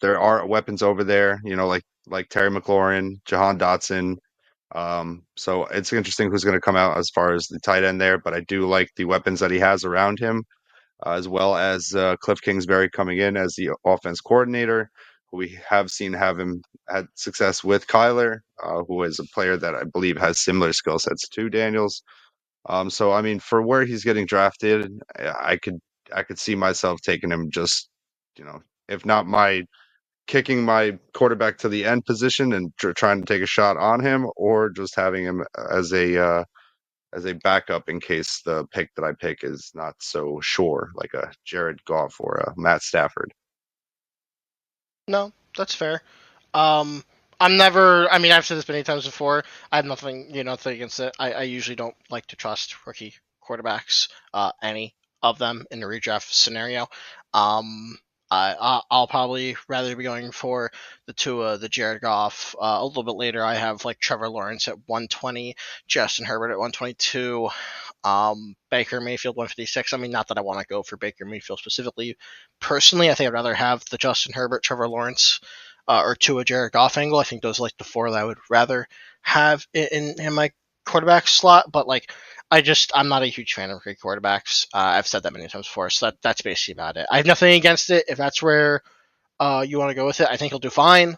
Speaker 5: There are weapons over there, you know, like Terry McLaurin, Jahan Dotson. So it's interesting who's going to come out as far as the tight end there, but I do like the weapons that he has around him, as well as Cliff Kingsbury coming in as the offense coordinator. We have seen have him had success with Kyler, who is a player that I believe has similar skill sets to Daniels. So I mean, for where he's getting drafted, I could see myself taking him just, you know, if not my kicking my quarterback to the end position and trying to take a shot on him, or just having him as a backup in case the pick that I pick is not so sure, like a Jared Goff or a Matt Stafford.
Speaker 3: No, that's fair. I'm never. I mean, I've said this many times before. I have nothing, nothing against it. I usually don't like to trust rookie quarterbacks, any. of them in the redraft scenario. I'll probably rather be going for the Jared Goff. A little bit later, I have like Trevor Lawrence at 120, Justin Herbert at 122, Baker Mayfield 156. I mean, not that I want to go for Baker Mayfield specifically. Personally, I think I'd rather have the Justin Herbert, Trevor Lawrence, or Tua Jared Goff angle. I think those are like the four that I would rather have in my quarterback slot. But like, I'm not a huge fan of rookie quarterbacks. I've said that many times before, so that's basically about it. I have nothing against it. If that's where you want to go with it, I think he'll do fine.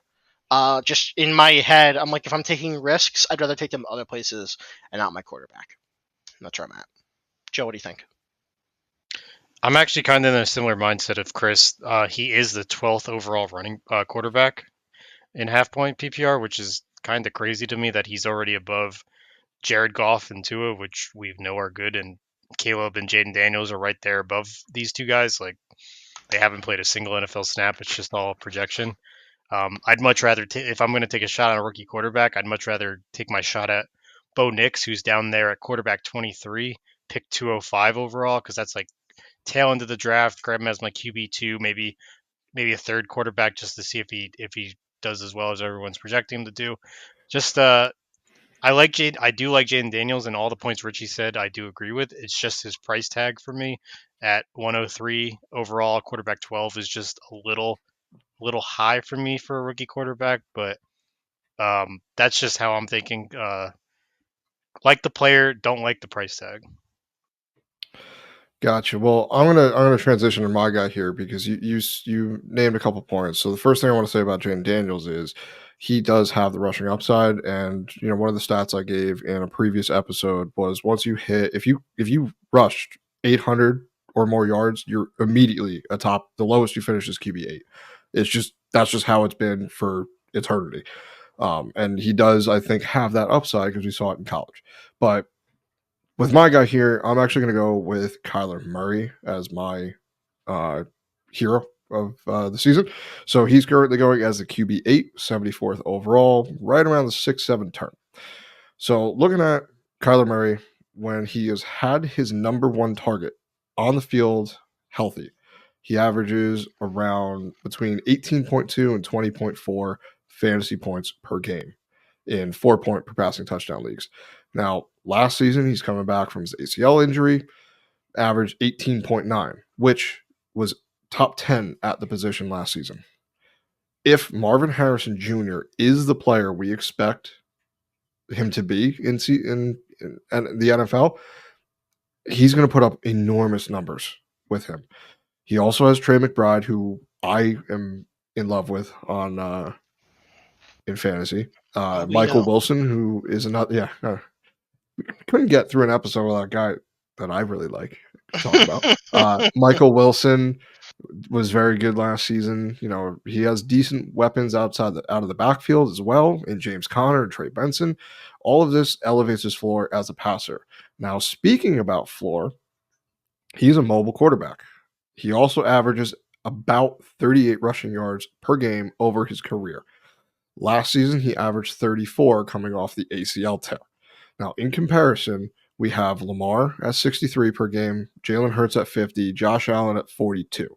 Speaker 3: Just in my head, I'm like, if I'm taking risks, I'd rather take them other places and not my quarterback. And that's where I'm at. Joe, what do you think?
Speaker 4: I'm actually kind of in a similar mindset of Chris. He is the 12th overall running quarterback in half point PPR, which is kind of crazy to me that he's already above Jared Goff and Tua, which we know are good, and Caleb and Jayden Daniels are right there above these two guys. Like, they haven't played a single NFL snap. It's just all projection. I'd much rather, if I'm going to take a shot on a rookie quarterback, I'd much rather take my shot at Bo Nix, who's down there at quarterback 23, pick 205 overall, because that's like tail end of the draft. Grab him as my QB2, maybe a third quarterback, just to see if he does as well as everyone's projecting him to do. Just I do like Jayden Daniels, and all the points Richie said I do agree with. It's just his price tag for me at 103 overall. Quarterback 12 is just a little high for me for a rookie quarterback, but that's just how I'm thinking. Like the player, don't like the price tag.
Speaker 2: Gotcha. Well, I'm gonna transition to my guy here because you named a couple points. So the first thing I want to say about Jayden Daniels is he does have the rushing upside, and one of the stats I gave in a previous episode was once you hit if you rushed 800 or more yards, you're immediately atop. The lowest you finish is QB8. That's just how it's been for eternity. And he does, I think, have that upside because we saw it in college, but with my guy here, I'm actually going to go with Kyler Murray as my hero of the season. So he's currently going as the QB8, 74th overall, right around the 6-7 turn. So looking at Kyler Murray, when he has had his number one target on the field healthy, he averages around between 18.2 and 20.4 fantasy points per game in 4-point per passing touchdown leagues. Now, last season, he's coming back from his ACL injury, averaged 18.9, which was top 10 at the position last season. If Marvin Harrison Jr. is the player we expect him to be in the NFL, he's going to put up enormous numbers with him. He also has Trey McBride, who I am in love with on in fantasy. Michael Wilson, who is another, couldn't get through an episode without a guy that I really like to talk about. Michael Wilson was very good last season. He has decent weapons out of the backfield as well, in James Conner and Trey Benson. All of this elevates his floor as a passer. Now, speaking about floor, he's a mobile quarterback. He also averages about 38 rushing yards per game over his career. Last season, he averaged 34 coming off the ACL tear. Now, in comparison, we have Lamar at 63 per game, Jalen Hurts at 50, Josh Allen at 42.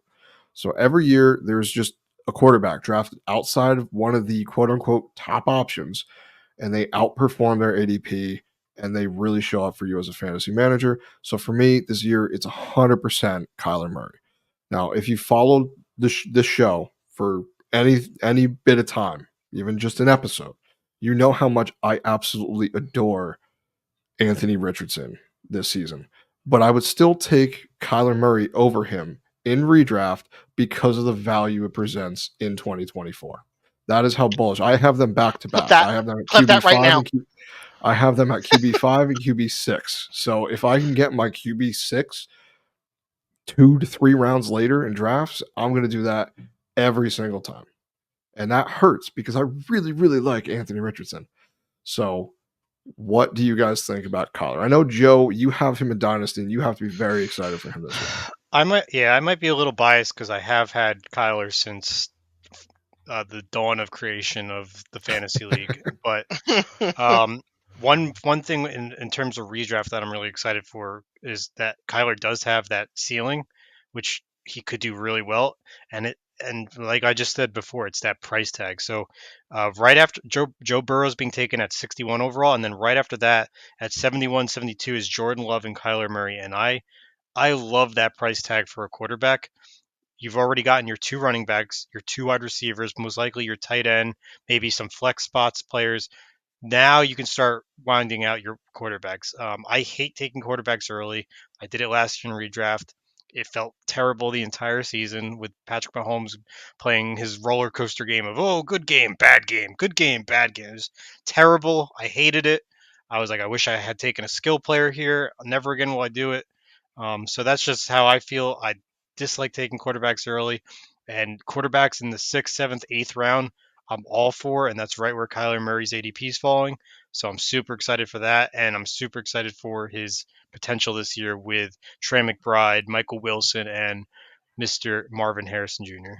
Speaker 2: So every year, there's just a quarterback drafted outside of one of the quote-unquote top options, and they outperform their ADP, and they really show up for you as a fantasy manager. So for me, this year, it's 100% Kyler Murray. Now, if you followed this show for any bit of time, even just an episode, you know how much I absolutely adore Anthony Richardson this season. But I would still take Kyler Murray over him in redraft because of the value it presents in 2024. That is how bullish. I have them back to back. I have them at QB5
Speaker 3: right now.
Speaker 2: I have them at QB5 and QB6. So if I can get my QB6 2 to 3 rounds later in drafts, I'm going to do that every single time. And that hurts because I really, really like Anthony Richardson. So what do you guys think about Kyler? I know, Joe, you have him in Dynasty, and you have to be very excited for him this year.
Speaker 4: I might be a little biased because I have had Kyler since the dawn of creation of the fantasy league. But One thing in terms of redraft that I'm really excited for is that Kyler does have that ceiling, which he could do really well, and like I just said before, it's that price tag. So right after Joe Burrow's being taken at 61 overall, and then right after that at 71, 72 is Jordan Love and Kyler Murray, and I love that price tag for a quarterback. You've already gotten your 2 running backs, your 2 wide receivers, most likely your tight end, maybe some flex spots players. Now you can start winding out your quarterbacks. I hate taking quarterbacks early. I did it last year in redraft. It felt terrible the entire season with Patrick Mahomes playing his roller coaster game of, oh, good game, bad game, good game, bad game. It was terrible. I hated it. I was like, I wish I had taken a skill player here. Never again will I do it. So that's just how I feel. I dislike taking quarterbacks early. And quarterbacks in the 6th, 7th, 8th round, I'm all for, and that's right where Kyler Murray's ADP is falling. So I'm super excited for that, and I'm super excited for his potential this year with Trey McBride, Michael Wilson, and Mr. Marvin Harrison Jr.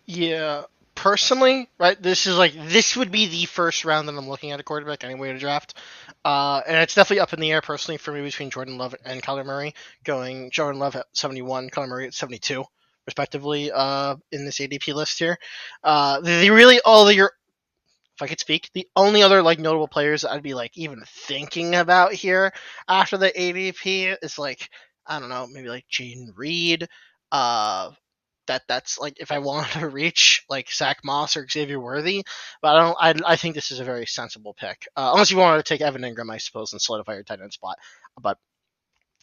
Speaker 3: Yeah, personally, right, this would be the first round that I'm looking at a quarterback anyway to draft. And it's definitely up in the air personally for me between Jordan Love and Kyler Murray, going Jordan Love at 71, Kyler Murray at 72, respectively, in this ADP list here. The really all your, if I could speak, the only other like notable players I'd be like even thinking about here after the ADP is like, I don't know, maybe like Jayden Reed. That's like if I wanted to reach like Zach Moss or Xavier Worthy, but I think this is a very sensible pick. Unless you wanted to take Evan Ingram, I suppose, and solidify your tight end spot. But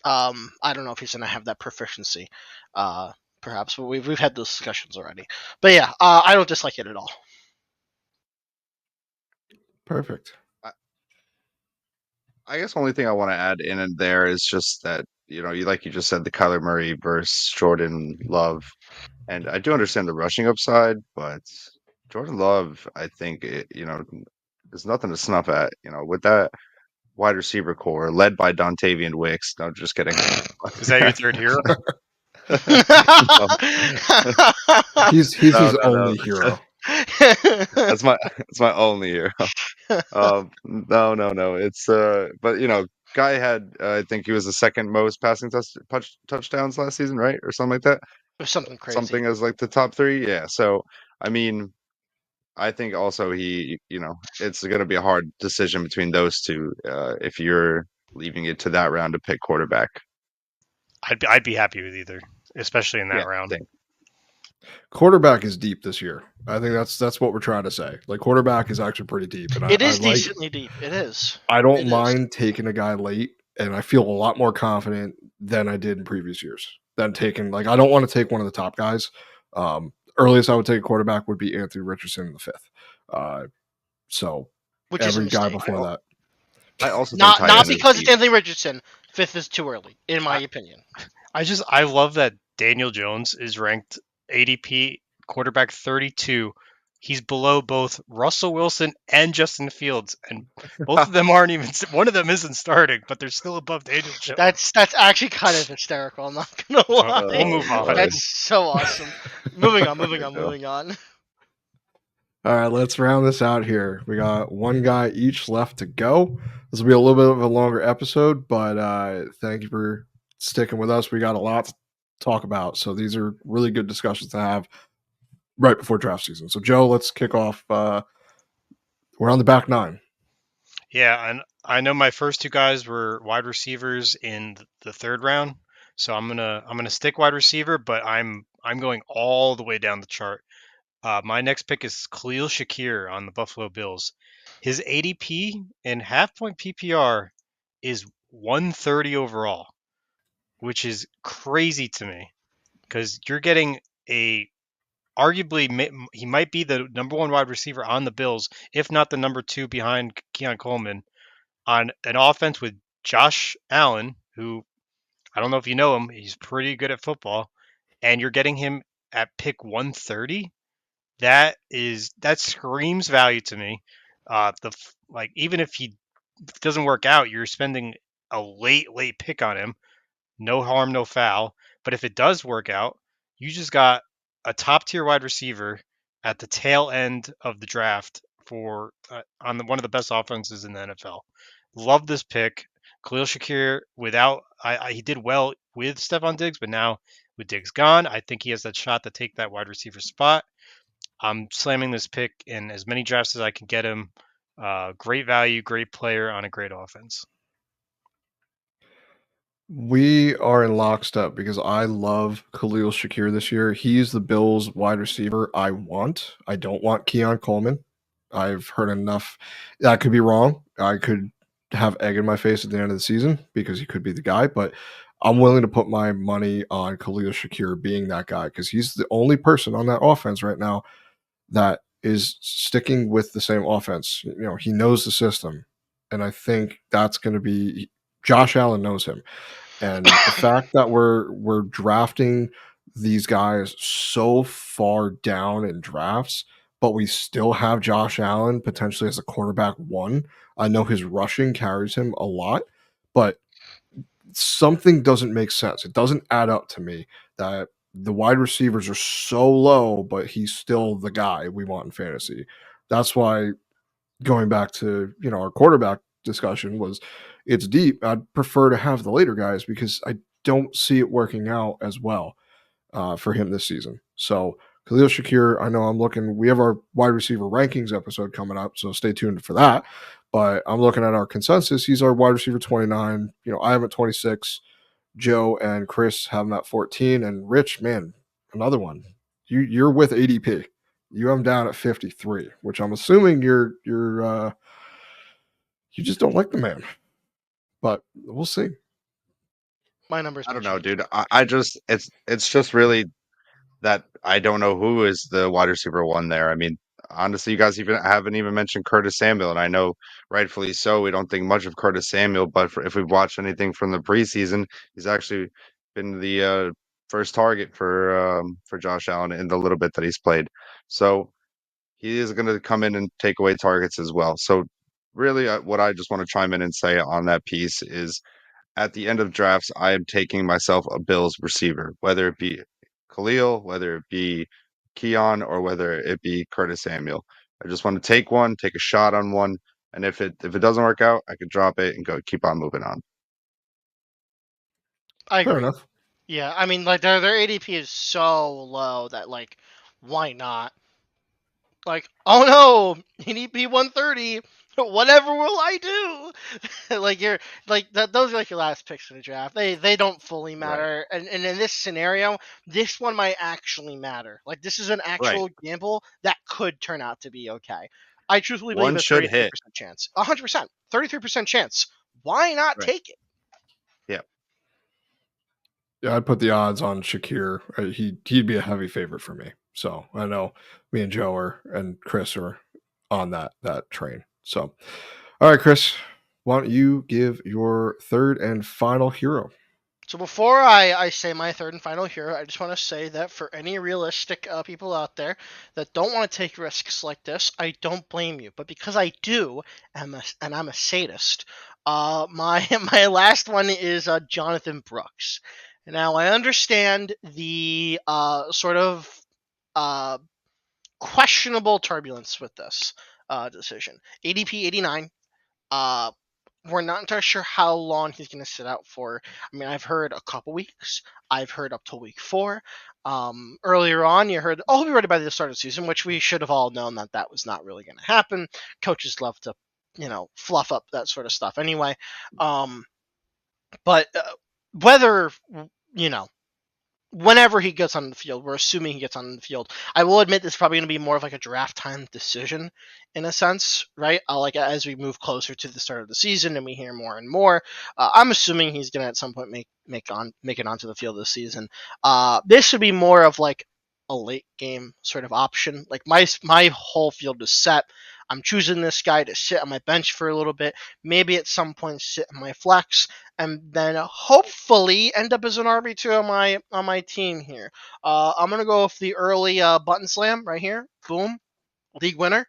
Speaker 3: I don't know if he's gonna have that proficiency. Perhaps, but we've had those discussions already. But yeah, I don't dislike it at all.
Speaker 2: Perfect.
Speaker 5: I guess only thing I want to add in and there is just that, you know, you just said, the Kyler Murray versus Jordan Love. And I do understand the rushing upside, but Jordan Love, I think, there's nothing to snuff at. You know, with that wide receiver core led by Dontavian Wicks. No, just kidding.
Speaker 4: Is that your third hero?
Speaker 5: No,
Speaker 2: He's
Speaker 5: no,
Speaker 2: his
Speaker 5: no,
Speaker 2: only
Speaker 5: no.
Speaker 2: hero.
Speaker 5: That's my only hero. No. It's but guy had I think he was the second most passing touchdowns last season, right, or something like that.
Speaker 3: Something crazy.
Speaker 5: Something as like the top 3. Yeah. So I mean, I think also it's going to be a hard decision between those two if you're leaving it to that round to pick quarterback.
Speaker 4: I'd be happy with either, especially in that
Speaker 5: Yeah,
Speaker 4: round.
Speaker 2: Quarterback is deep this year. I think that's what we're trying to say. Like quarterback is actually pretty deep, and
Speaker 3: It is
Speaker 2: I like,
Speaker 3: decently deep. It is.
Speaker 2: I don't
Speaker 3: It is.
Speaker 2: mind taking a guy late, and I feel a lot more confident than I did in previous years. Than taking I don't want to take one of the top guys. Earliest I would take a quarterback would be Anthony Richardson in the 5th. So
Speaker 3: Which is a
Speaker 2: every guy
Speaker 3: mistake.
Speaker 2: before that.
Speaker 5: I also think
Speaker 3: Not
Speaker 5: tight
Speaker 3: not
Speaker 5: end is
Speaker 3: because it's
Speaker 5: deep.
Speaker 3: Anthony Richardson. 5th is too early, in my opinion.
Speaker 4: I love that Daniel Jones is ranked ADP quarterback 32. He's below both Russell Wilson and Justin Fields, and both of them aren't even. One of them isn't starting, but they're still above Daniel Jones.
Speaker 3: That's actually kind of hysterical. I'm not gonna lie.
Speaker 4: We'll move on.
Speaker 3: That's so awesome. Moving on.
Speaker 2: All right, let's round this out here. We got one guy each left to go. This will be a little bit of a longer episode, but thank you for sticking with us. We got a lot to talk about, so these are really good discussions to have right before draft season. So, Joe, let's kick off. We're on the back 9.
Speaker 4: Yeah, and I know my first 2 guys were wide receivers in the 3rd round, so I'm gonna stick wide receiver, but I'm going all the way down the chart. My next pick is Khalil Shakir on the Buffalo Bills. His ADP in half point PPR is 130 overall, which is crazy to me because you're getting arguably he might be the number 1 wide receiver on the Bills, if not the number 2 behind Keon Coleman, on an offense with Josh Allen, who I don't know if you know him, he's pretty good at football, and you're getting him at pick 130. That screams value to me. Even if he doesn't work out, you're spending a late pick on him. No harm, no foul. But if it does work out, you just got a top tier wide receiver at the tail end of the draft for on one of the best offenses in the NFL. Love this pick. Khalil Shakir, he did well with Stephon Diggs, but now with Diggs gone, I think he has that shot to take that wide receiver spot. I'm slamming this pick in as many drafts as I can get him. Great value, great player on a great offense.
Speaker 2: We are in lockstep because I love Khalil Shakir this year. He's the Bills wide receiver I want. I don't want Keon Coleman. I've heard enough. I could be wrong. I could have egg in my face at the end of the season because he could be the guy, but I'm willing to put my money on Khalil Shakir being that guy because he's the only person on that offense right now that is sticking with the same offense. You know, he knows the system. And I think that's going to be Josh Allen knows him. And the fact that we're drafting these guys so far down in drafts, but we still have Josh Allen potentially as a quarterback one. I know his rushing carries him a lot, but something doesn't make sense. It doesn't add up to me that the wide receivers are so low, but he's still the guy we want in fantasy. That's why going back to our quarterback discussion was it's deep. I'd prefer to have the later guys because I don't see it working out as well for him this season. So Khalil Shakir, I know I'm looking. We have our wide receiver rankings episode coming up, so stay tuned for that. But I'm looking at our consensus. He's our wide receiver 29. I am at 26. Joe and Chris have him at 14, and Rich, man, another one. You're with ADP. You have him down at 53, which I'm assuming you just don't like the man. But we'll see.
Speaker 3: My numbers.
Speaker 5: I don't know, dude. I just it's just really that I don't know who is the wide receiver one there. I mean, honestly, you guys haven't even mentioned Curtis Samuel, and I know rightfully so. We don't think much of Curtis Samuel, but if we've watched anything from the preseason, he's actually been the first target for Josh Allen in the little bit that he's played. So he is going to come in and take away targets as well. So really, what I just want to chime in and say on that piece is at the end of drafts, I am taking myself a Bills receiver, whether it be Khalil, whether it be Keon, or whether it be Curtis Samuel. I just want to take one, take a shot on one, and if it doesn't work out, I could drop it and keep on moving on.
Speaker 3: I
Speaker 2: Fair
Speaker 3: agree.
Speaker 2: enough.
Speaker 3: Yeah, I mean, like their ADP is so low that like, why not? Like, oh no, ADP 130. Whatever will I do? Like you're like those are like your last picks in the draft. They don't fully
Speaker 5: Right.
Speaker 3: matter, and in this scenario, this one might actually matter. Like this is an
Speaker 5: Right.
Speaker 3: actual gamble that could turn out to be okay. I truthfully believe
Speaker 5: One
Speaker 3: a
Speaker 5: should
Speaker 3: 33%
Speaker 5: hit.
Speaker 3: chance, 100%, 33% chance. Why not
Speaker 5: Right.
Speaker 3: take it?
Speaker 5: Yeah.
Speaker 2: Yeah, I'd put the odds on Shakir. He'd be a heavy favorite for me. So I know me and Joe and Chris are on that train. So, all right, Chris, why don't you give your third and final hero?
Speaker 3: So before I say my third and final hero, I just want to say that for any realistic people out there that don't want to take risks like this, I don't blame you. But because I do, and I'm a sadist, my my last one is Jonathan Brooks. Now I understand the sort of questionable turbulence with this decision. ADP 89. We're not entirely sure how long he's going to sit out for. I mean, I've heard a couple weeks. I've heard up to week 4. Earlier on, you heard, oh, he'll be ready by the start of the season, which we should have all known that was not really going to happen. Coaches love to, fluff up that sort of stuff anyway. But whether, you know, whenever he gets on the field, we're assuming he gets on the field. I will admit this is probably going to be more of like a draft time decision in a sense, right? Like as we move closer to the start of the season and we hear more and more, I'm assuming he's going to at some point make it onto the field this season. This would be more of like a late game sort of option. Like my whole field is set. I'm choosing this guy to sit on my bench for a little bit, maybe at some point sit in my flex, and then hopefully end up as an RB2 on my team here. I'm gonna go with the early button slam right here. Boom, league winner.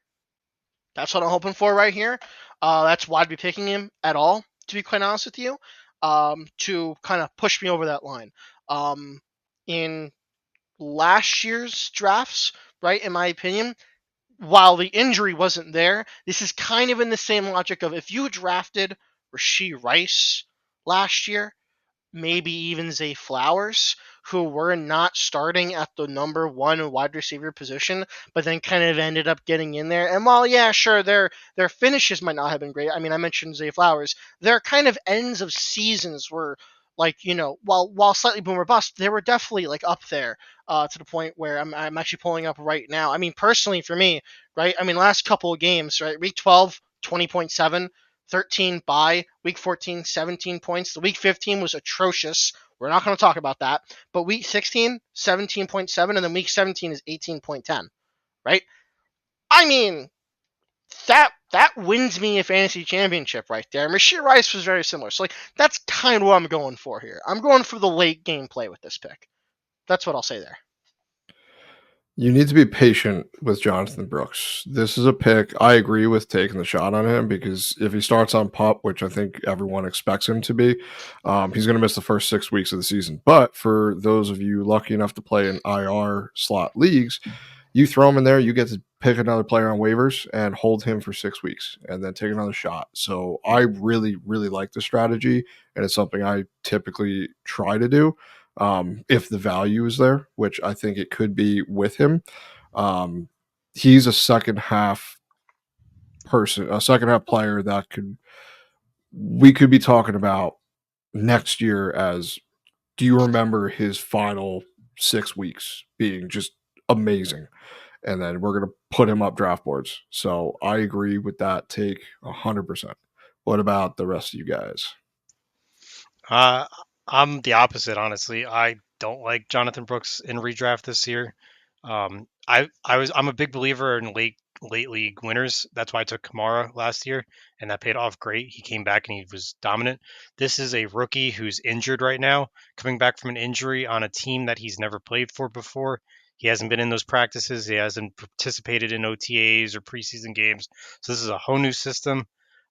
Speaker 3: That's what I'm hoping for right here. That's why I'd be picking him at all, to be quite honest with you, to kind of push me over that line. In last year's drafts, right, in my opinion, while the injury wasn't there, this is kind of in the same logic of if you drafted Rashee Rice last year, maybe even Zay Flowers, who were not starting at the number one wide receiver position, but then kind of ended up getting in there. And while, yeah, sure, their finishes might not have been great. I mean, I mentioned Zay Flowers. Their kind of ends of seasons were like, while slightly boom or bust, they were definitely like up there to the point where I'm actually pulling up right now. I mean, personally for me, right? I mean, last couple of games, right? Week 12, 20.7. 13 bye. Week 14, 17 points. The week 15 was atrocious. We're not going to talk about that. But week 16, 17.7, and then week 17 is 18.10, right? I mean, that wins me a fantasy championship right there. Rashee Rice was very similar. So, like, that's kind of what I'm going for here. I'm going for the late game play with this pick. That's what I'll say there.
Speaker 2: You need to be patient with Jonathan Brooks. This is a pick. I agree with taking the shot on him because if he starts on PUP, which I think everyone expects him to be, he's going to miss the first 6 weeks of the season. But for those of you lucky enough to play in IR slot leagues, you throw him in there, you get to pick another player on waivers and hold him for 6 weeks and then take another shot. So I really, really like the strategy, and it's something I typically try to do. If the value is there, which I think it could be with him. He's a second half person, a second half player that we could be talking about next year as, do you remember his final 6 weeks being just amazing? And then we're going to put him up draft boards. So I agree with that take 100%. What about the rest of you guys?
Speaker 4: I'm the opposite, honestly. I don't like Jonathan Brooks in redraft this year. I'm a big believer in late league winners. That's why I took Kamara last year, and that paid off great. He came back and he was dominant. This is a rookie who's injured right now, coming back from an injury on a team that he's never played for before. He hasn't been in those practices. He hasn't participated in OTAs or preseason games. So this is a whole new system.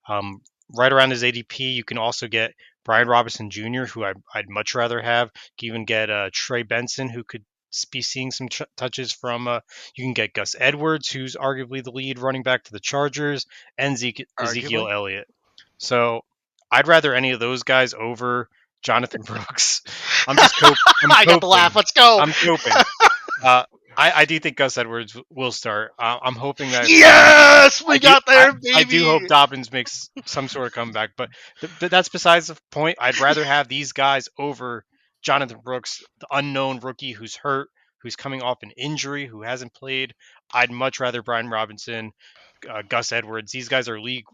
Speaker 4: Um, right around his ADP, you can also get Brian Robinson Jr., who I'd much rather have. You can even get Trey Benson, who could be seeing some touches from. You can get Gus Edwards, who's arguably the lead running back for the Chargers, and Ezekiel Elliott. So I'd rather any of those guys over Jonathan Brooks. I'm just coping.
Speaker 3: I got the laugh. Let's go.
Speaker 4: I'm coping. I do think Gus Edwards will start. I'm hoping that.
Speaker 3: Yes, we got there, baby.
Speaker 4: I do hope Dobbins makes some sort of comeback, but that's besides the point. I'd rather have these guys over Jonathan Brooks, the unknown rookie who's hurt, who's coming off an injury, who hasn't played. I'd much rather Brian Robinson, Gus Edwards. These guys are league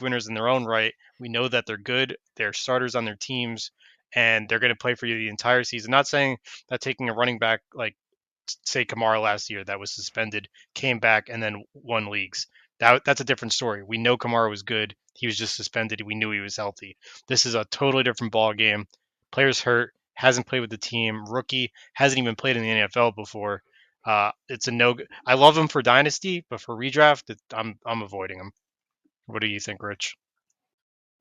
Speaker 4: winners in their own right. We know that they're good. They're starters on their teams, and they're going to play for you the entire season. Not saying that taking a running back like say Kamara last year that was suspended, came back and then won leagues. That's a different story. We know Kamara was good. He was just suspended. We knew he was healthy. This is a totally different ball game. Players hurt, hasn't played with the team, rookie, hasn't even played in the NFL before. It's a no. I love him for dynasty, but for redraft, I'm avoiding him. What do you think, Rich?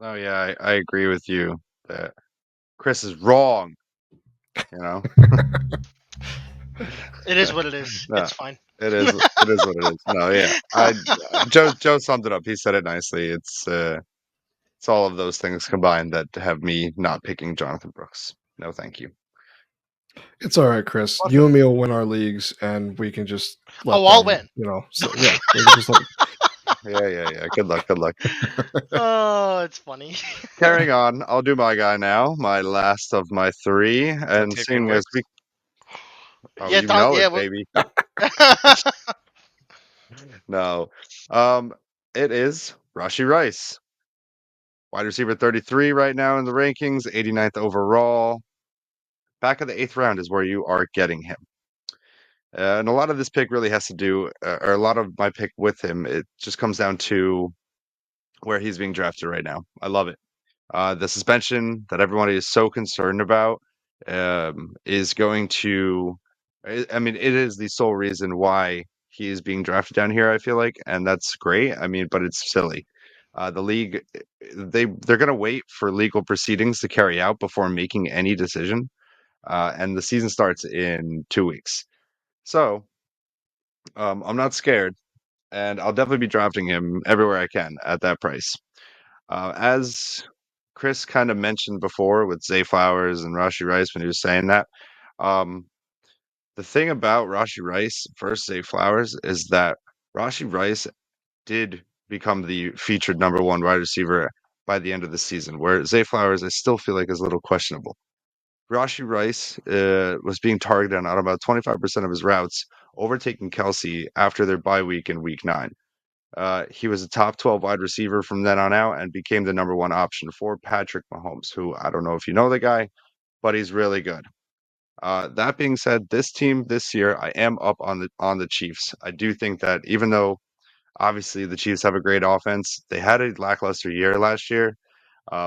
Speaker 5: Oh yeah, I agree with you that Chris is wrong. You know,
Speaker 3: It is what it is.
Speaker 5: No.
Speaker 3: It's fine.
Speaker 5: it is what it is. No, yeah, Joe summed it up. He said it nicely. It's all of those things combined that have me not picking Jonathan Brooks. No, thank you.
Speaker 2: It's all right, Chris. You and me will win our leagues, and we can just
Speaker 3: I'll win.
Speaker 2: You know, so, yeah. We can just
Speaker 5: Yeah. Good luck.
Speaker 3: Oh, it's funny.
Speaker 5: Carrying on, I'll do my guy now. My last of my three, and seeing as we,
Speaker 3: Yeah,
Speaker 5: you know
Speaker 3: yeah,
Speaker 5: it, baby. No, it is Rashee Rice, wide receiver 33 right now in the rankings, 89th overall. Back of the 8th round is where you are getting him. And a lot of this pick really has to do, or a lot of my pick with him, it just comes down to where he's being drafted right now. I love it. The suspension that everybody is so concerned about is going to, I mean, it is the sole reason why he is being drafted down here, I feel like, and that's great. I mean, but it's silly. The league, they're going to wait for legal proceedings to carry out before making any decision, and the season starts in 2 weeks. So I'm not scared. and I'll definitely be drafting him everywhere I can at that price. As Chris kind of mentioned before with Zay Flowers and Rashee Rice when he was saying that, um, the thing about Rashee Rice versus Zay Flowers is that Rashee Rice did become the featured number one wide receiver by the end of the season, where Zay Flowers I still feel like is a little questionable. Rashee Rice was being targeted on about 25% of his routes, overtaking Kelsey after their bye week in week 9. He was a top 12 wide receiver from then on out and became the number one option for Patrick Mahomes, who I don't know if you know the guy, but he's really good. That being said, this team this year, I am up on the Chiefs. I do think that even though obviously the Chiefs have a great offense, they had a lackluster year last year.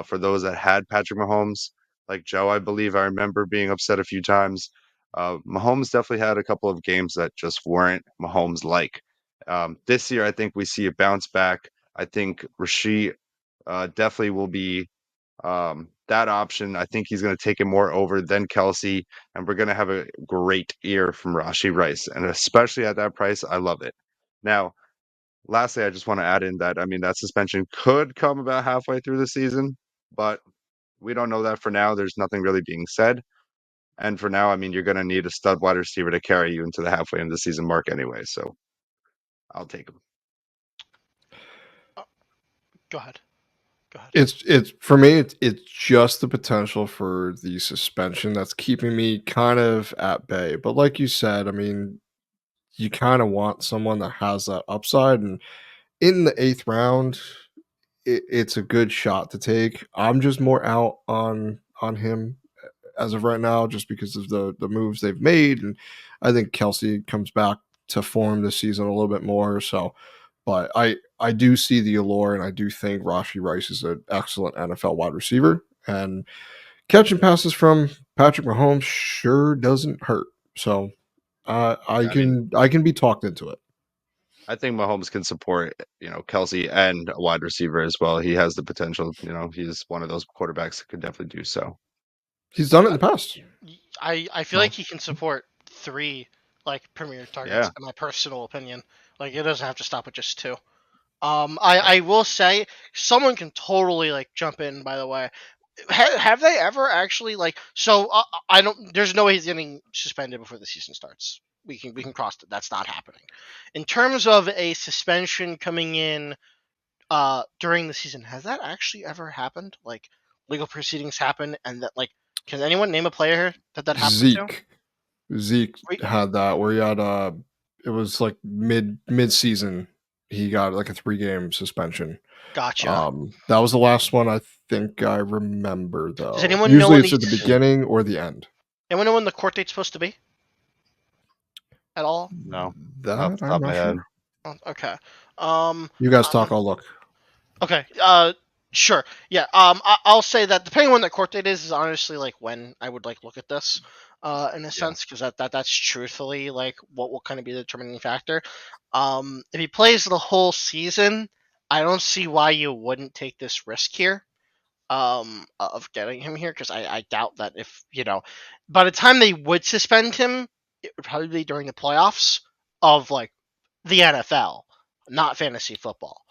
Speaker 5: For those that had Patrick Mahomes, like Joe, I believe I remember being upset a few times. Mahomes definitely had a couple of games that just weren't Mahomes like. This year, I think we see a bounce back. I think Rashee definitely will be that option. I think he's going to take it more over than Kelsey, and we're going to have a great year from Rashee Rice, and especially at that price, I love it. Now, lastly, I just want to add in that I mean that suspension could come about halfway through the season, but we don't know that for now. There's nothing really being said. And for now, I mean, you're going to need a stud wide receiver to carry you into the halfway into the season mark anyway. So I'll take him.
Speaker 3: Go ahead.
Speaker 2: It's for me. It's just the potential for the suspension that's keeping me kind of at bay. But like you said, I mean, you kind of want someone that has that upside, and in the 8th round, it's a good shot to take. I'm just more out on him as of right now, just because of the moves they've made, and I think Kelsey comes back to form this season a little bit more. So, but I do see the allure, and I do think Rashee Rice is an excellent NFL wide receiver, and catching passes from Patrick Mahomes sure doesn't hurt. So,
Speaker 5: I mean,
Speaker 2: I can be talked into it.
Speaker 5: I think Mahomes can support, Kelsey and a wide receiver as well. He has the potential. He's one of those quarterbacks that could definitely do so.
Speaker 2: He's done it in the past.
Speaker 3: I feel like he can support 3 like premier targets,
Speaker 5: Yeah.
Speaker 3: in my personal opinion. Like it doesn't have to stop at just 2. I will say someone can totally like jump in. By the way, have they ever actually like? So I don't. There's no way he's getting suspended before the season starts. We can cross it. That's not happening. In terms of a suspension coming in during the season, has that actually ever happened? Like legal proceedings happen, and that like, can anyone name a player that happened to?
Speaker 2: Zeke
Speaker 3: Wait,
Speaker 2: had that where he had it was like mid season. He got like a 3-game suspension.
Speaker 3: gotcha.
Speaker 2: That was the last one I think I remember
Speaker 3: Does
Speaker 2: though.
Speaker 3: anyone know
Speaker 2: Usually
Speaker 3: when
Speaker 2: it's at the beginning or the end.
Speaker 3: anyone know when the court date's supposed to be? At all?
Speaker 5: No, not off
Speaker 2: That
Speaker 5: the
Speaker 2: I'm
Speaker 5: top of my
Speaker 2: not
Speaker 5: head.
Speaker 2: sure.
Speaker 3: Oh, okay. Um.
Speaker 2: You guys talk, I'll look.
Speaker 3: Okay. Sure. Yeah. I'll say that depending on when the court date is honestly like when I would like look at this, in a
Speaker 5: Yeah.
Speaker 3: sense, because that's truthfully like what will kind of be the determining factor. If he plays the whole season, I don't see why you wouldn't take this risk here. Of getting him here, because I doubt that if by the time they would suspend him, it would probably be during the playoffs of like the NFL, not fantasy football.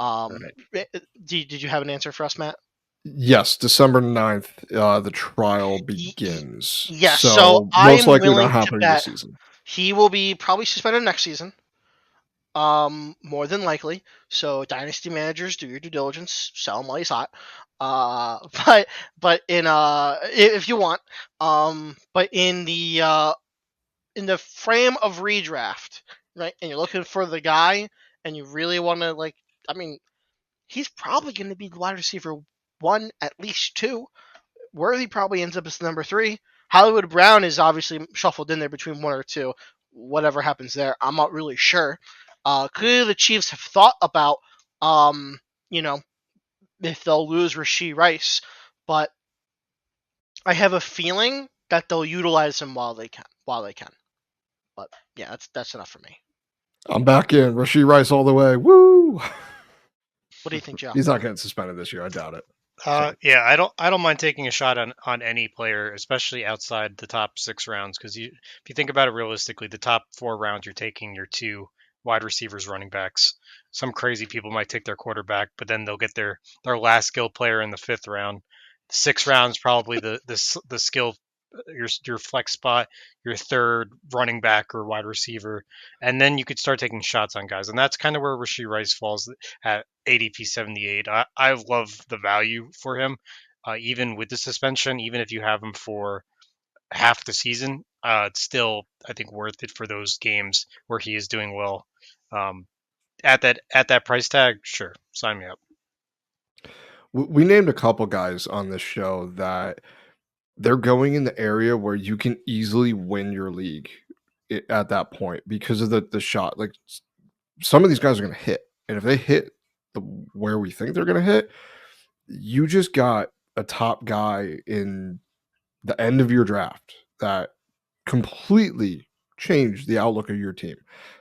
Speaker 5: Right.
Speaker 3: Did you have an answer for us, Matt?
Speaker 2: Yes, December 9th, the trial
Speaker 3: Y-
Speaker 2: begins.
Speaker 3: Yes. So
Speaker 2: So most
Speaker 3: I'm
Speaker 2: likely not
Speaker 3: willing to
Speaker 2: happening this
Speaker 3: bet
Speaker 2: season.
Speaker 3: he will be probably suspended next season. More than likely. So dynasty managers, do your due diligence, sell him while he's hot. But if you want, but in the frame of redraft, right, and you're looking for the guy, and you really want to like, I mean, he's probably going to be the wide receiver 1, at least 2. Worthy probably ends up as number 3. Hollywood Brown is obviously shuffled in there between 1 or 2. Whatever happens there, I'm not really sure. Clearly, the Chiefs have thought about, um, you know, if they'll lose Rashee Rice, but I have a feeling that they'll utilize him while they can. But yeah, that's enough for me.
Speaker 2: I'm back in. Rashee Rice all the way. Woo!
Speaker 3: What do you think, Joe?
Speaker 2: He's not getting suspended this year. I doubt it.
Speaker 4: Yeah, I don't mind taking a shot on any player, especially outside the top 6 rounds, because if you think about it realistically, the top 4 rounds you're taking your 2 wide receivers, running backs. Some crazy people might take their quarterback, but then they'll get their last skill player in the 5th round. 6th round is probably the skill, your flex spot, your 3rd running back or wide receiver, and then you could start taking shots on guys, and that's kind of where Rashee Rice falls at ADP 78. I love the value for him, even with the suspension, even if you have him for half the season, it's still, I think, worth it for those games where he is doing well. At that price tag, sure, sign me up.
Speaker 2: We named a couple guys on this show that they're going in the area where you can easily win your league at that point because of the shot. Like some of these guys are going to hit, and if they hit where we think they're going to hit, you just got a top guy in the end of your draft that completely changed the outlook of your team.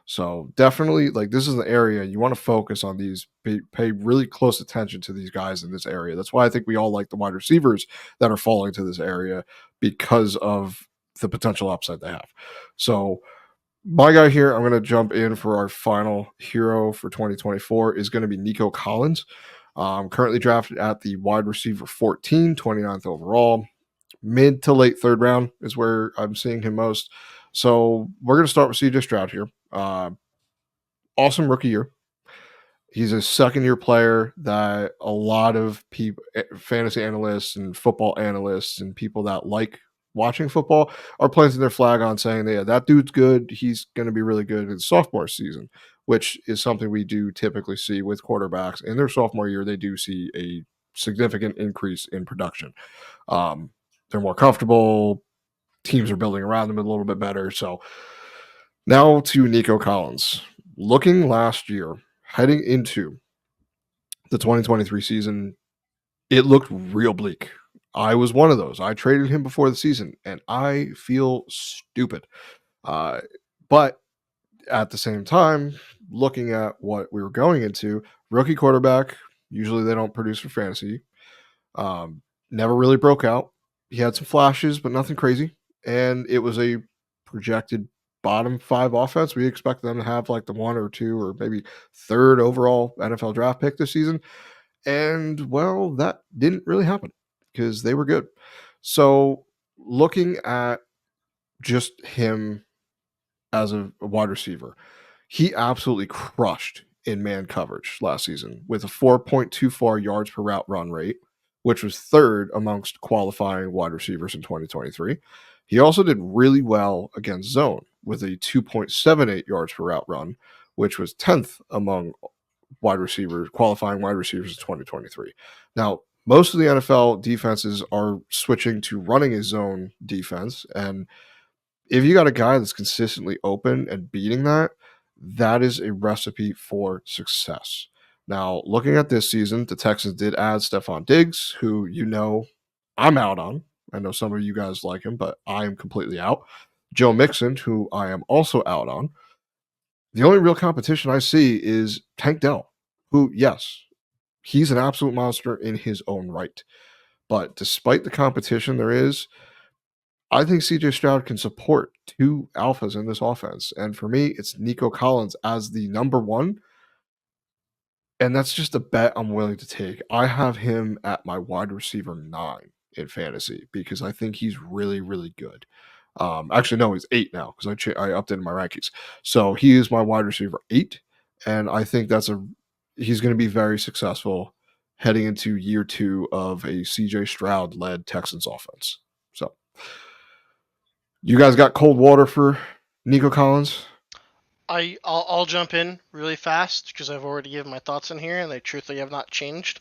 Speaker 2: So definitely, like, this is the area you want to focus on. These pay really close attention to these guys in this area. That's why I think we all like the wide receivers that are falling to this area because of the potential upside they have. So my guy here, I'm going to jump in for our final hero for 2024 is going to be Nico Collins. Currently drafted at the wide receiver 14, 29th overall. Mid to late 3rd round is where I'm seeing him most. So we're going to start with CJ Stroud here. Awesome rookie year. He's a 2nd-year player that a lot of people, fantasy analysts and football analysts and people that like watching football are planting their flag on, saying that dude's good. He's going to be really good in his sophomore season, which is something we do typically see with quarterbacks. In their sophomore year, they do see a significant increase in production. They're more comfortable. Teams are building around them a little bit better. So now to Nico Collins. Looking last year, heading into the 2023 season, it looked real bleak. I was one of those. I traded him before the season, and I feel stupid. But at the same time, looking at what we were going into, rookie quarterback, usually they don't produce for fantasy. Never really broke out. He had some flashes, but nothing crazy. And it was a projected bottom 5 offense. We expect them to have like the 1 or 2 or maybe 3rd overall NFL draft pick this season. And well, that didn't really happen because they were good. So looking at just him as a wide receiver, he absolutely crushed in man coverage last season with a 4.24 yards per route run rate, which was 3rd amongst qualifying wide receivers in 2023. He also did really well against zone with a 2.78 yards per route run, which was 10th among qualifying wide receivers in 2023. Now, most of the NFL defenses are switching to running a zone defense, and if you got a guy that's consistently open and beating that, that is a recipe for success. Now, looking at this season, the Texans did add Stephon Diggs, who I'm out on. I know some of you guys like him, but I am completely out. Joe Mixon, who I am also out on. The only real competition I see is Tank Dell, who, yes, he's an absolute monster in his own right. But despite the competition there is, I think CJ Stroud can support 2 alphas in this offense. And for me, it's Nico Collins as the number 1. And that's just a bet I'm willing to take. I have him at my wide receiver 9 in fantasy because I think he's really, really good. Actually, no, he's 8 now because I updated my rankings. So he is my wide receiver 8. And I think he's going to be very successful heading into year 2 of a CJ Stroud led Texans offense. So you guys got cold water for Nico Collins?
Speaker 3: I'll jump in really fast because I've already given my thoughts in here and they truthfully have not changed.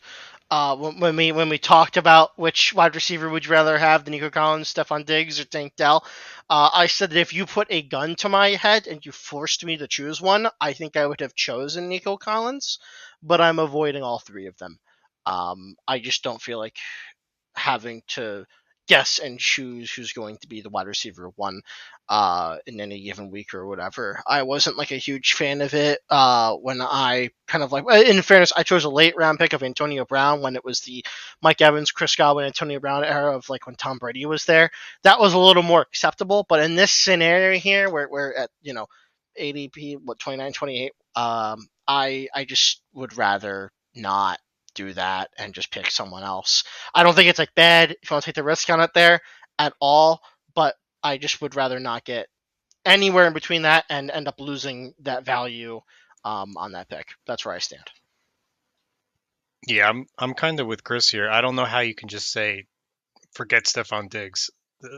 Speaker 3: When we talked about which wide receiver would you rather have, the Nico Collins, Stephon Diggs, or Tank Dell, I said that if you put a gun to my head and you forced me to choose one, I think I would have chosen Nico Collins, but I'm avoiding all 3 of them. I just don't feel like having to guess and choose who's going to be the wide receiver 1 in any given week or whatever. I wasn't like a huge fan of it when I kind of like, in fairness, I chose a late round pick of Antonio Brown when it was the Mike Evans, Chris Godwin, Antonio Brown era of like when Tom Brady was there. That was a little more acceptable, but in this scenario here where at ADP, 29, 28. I just would rather not do that and just pick someone else. I don't think it's like bad if you want to take the risk on it there at all, but I just would rather not get anywhere in between that and end up losing that value on that pick. That's where I stand.
Speaker 4: Yeah, I'm kind of with Chris here. I don't know how you can just say forget Stephon Diggs,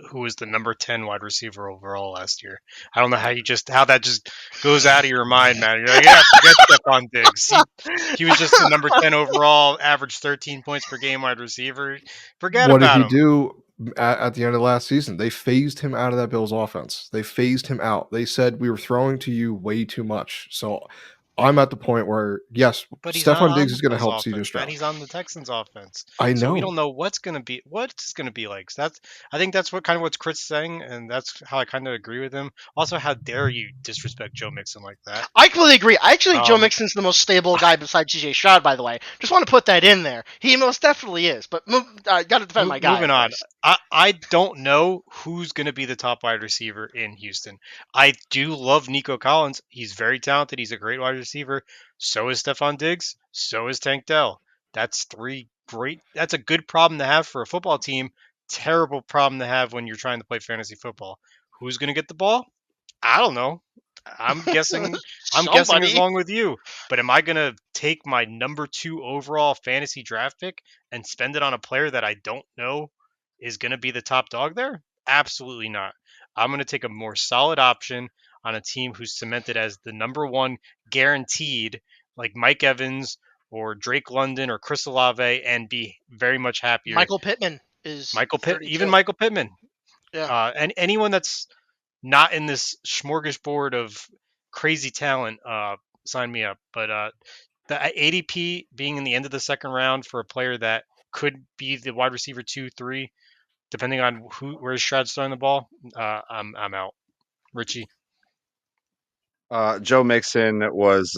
Speaker 4: who was the number 10 wide receiver overall last year. I don't know how that just goes out of your mind, man. You're like, yeah, forget Stephon Diggs. He was just the number 10 overall, averaged 13 points per game wide receiver. Forget
Speaker 2: What did
Speaker 4: about
Speaker 2: he
Speaker 4: him.
Speaker 2: do at the end of last season? They phased him out of that Bills offense. They phased him out. They said we were throwing to you way too much. So I'm at the point where, yes,
Speaker 4: But he's not
Speaker 2: Stephon
Speaker 4: on
Speaker 2: Diggs
Speaker 4: the
Speaker 2: is going to
Speaker 4: Bills
Speaker 2: help CJ
Speaker 4: offense, man.
Speaker 2: Stroud.
Speaker 4: He's on the Texans offense.
Speaker 2: I
Speaker 4: So we
Speaker 2: know.
Speaker 4: don't know what's going to be like. So I think that's what Chris saying, and that's how I kind of agree with him. Also, how dare you disrespect Joe Mixon like that?
Speaker 3: I completely agree. I actually think Joe
Speaker 4: Um,
Speaker 3: Mixon's the most stable guy besides CJ Stroud, by the way. Just want to put that in there. He most definitely is. But I got to defend my guy.
Speaker 4: Moving on. I don't know who's going to be the top wide receiver in Houston. I do love Nico Collins. He's very talented. He's a great wide receiver. So is Stephon Diggs. So is Tank Dell. That's that's a good problem to have for a football team. Terrible problem to have when you're trying to play fantasy football. Who's going to get the ball? I don't know. I'm guessing
Speaker 3: Somebody.
Speaker 4: along with you. But am I going to take my number 2 overall fantasy draft pick and spend it on a player that I don't know is going to be the top dog there? Absolutely not. I'm going to take a more solid option on a team who's cemented as the number 1 guaranteed, like Mike Evans or Drake London or Chris Olave, and be very much happier.
Speaker 3: Michael Pittman is
Speaker 4: Even
Speaker 3: 32.
Speaker 4: Michael Pittman.
Speaker 3: Yeah.
Speaker 4: And anyone that's not in this smorgasbord of crazy talent, sign me up. But the ADP being in the end of the second round for a player that could be the wide receiver 2, 3, depending on where Stroud's throwing the ball, I'm out. Richie.
Speaker 5: Joe Mixon was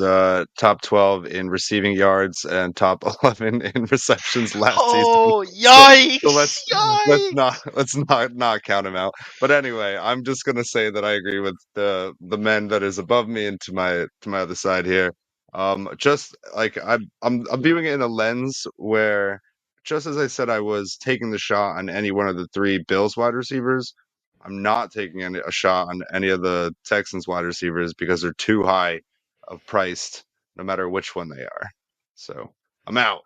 Speaker 5: top 12 in receiving yards and top 11 in receptions last season.
Speaker 3: Oh, yikes!
Speaker 5: So let's
Speaker 3: Yikes!
Speaker 5: not count him out. But anyway, I'm just gonna say that I agree with the men that is above me and to my other side here. Just like I'm viewing it in a lens where, just as I said, I was taking the shot on any one of the 3 Bills wide receivers. I'm not taking a shot on any of the Texans wide receivers because they're too high of priced, no matter which one they are. So I'm out.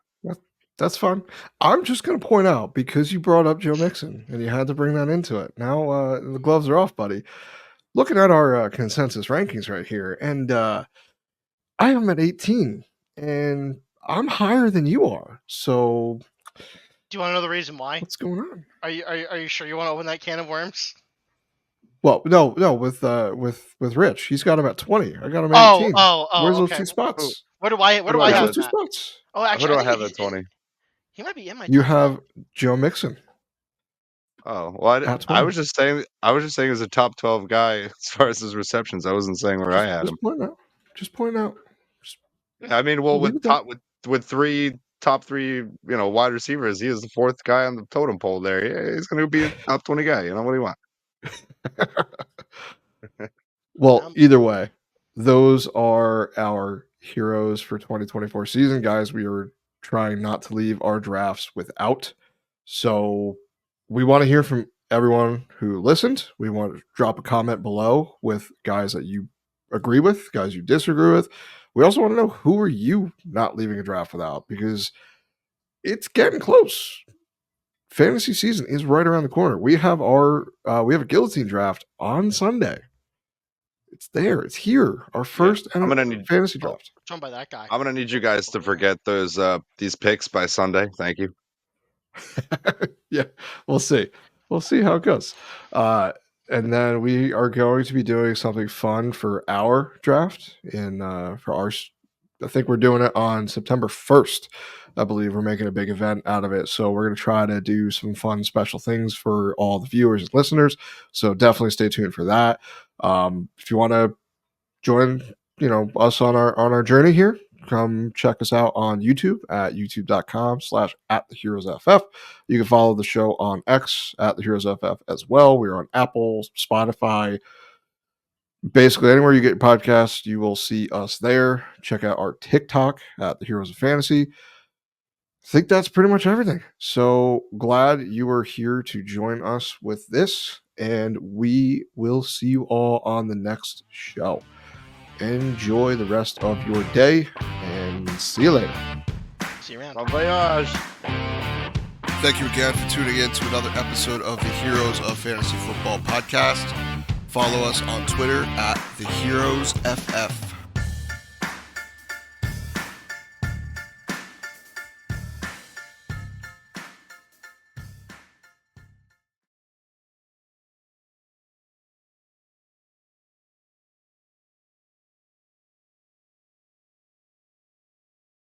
Speaker 2: That's fun. I'm just going to point out, because you brought up Joe Mixon and you had to bring that into it. Now the gloves are off, buddy. Looking at our consensus rankings right here, and I am at 18, and I'm higher than you are. So
Speaker 3: Do you want to know the reason why?
Speaker 2: what's going on?
Speaker 3: Are you sure you want to open that can of worms?
Speaker 2: Well, no, with Rich, he's got him at 20. I got him at 18. Where's those
Speaker 3: Okay.
Speaker 2: 2 spots?
Speaker 3: Where do I
Speaker 2: Where's
Speaker 3: have
Speaker 2: those
Speaker 3: him
Speaker 2: 2
Speaker 3: at?
Speaker 2: spots?
Speaker 3: Oh,
Speaker 5: Who
Speaker 3: actually,
Speaker 5: do I
Speaker 3: think
Speaker 5: have at 20?
Speaker 3: He might be in my.
Speaker 2: You
Speaker 3: top
Speaker 2: have
Speaker 3: 12.
Speaker 2: Joe Mixon
Speaker 5: Oh, well,
Speaker 2: at
Speaker 5: I
Speaker 2: 20.
Speaker 5: was just saying as a top 12 guy as far as his receptions. I wasn't saying where I had him.
Speaker 2: Just point out. Just
Speaker 5: I mean, well,
Speaker 2: leave it there.
Speaker 5: with 3 top 3, wide receivers, he is the 4th guy on the totem pole there. Yeah, he's going to be a top 20 guy. What do you want?
Speaker 2: Well, either way, those are our heroes for 2024 season, guys. We are trying not to leave our drafts without. So we want to hear from everyone who listened. We want to drop a comment below with guys that you agree with, guys you disagree with. We also want to know, who are you not leaving a draft without, because it's getting close. Fantasy season is right around the corner. We have a guillotine draft on Sunday. It's there. It's here. Our first fantasy draft.
Speaker 3: Joined by that guy.
Speaker 5: I'm going to need you guys to forget these picks by Sunday. Thank you.
Speaker 2: Yeah, we'll see. We'll see how it goes. And then we are going to be doing something fun for our draft I think we're doing it on September 1st. I believe we're making a big event out of it. So we're going to try to do some fun, special things for all the viewers and listeners. So definitely stay tuned for that. If you want to join, us on our journey here, come check us out on YouTube at youtube.com/@theheroesff. You can follow the show on X @theheroesff as well. We're on Apple, Spotify, basically anywhere you get podcasts, you will see us there. Check out our TikTok at the Heroes of Fantasy. I think that's pretty much everything. So glad you were here to join us with this, and we will see you all on the next show. Enjoy the rest of your day, and see you later.
Speaker 3: See you around.
Speaker 5: Bon voyage.
Speaker 6: Thank you again for tuning in to another episode of the Heroes of Fantasy Football podcast. Follow us on Twitter at the Heroes FF.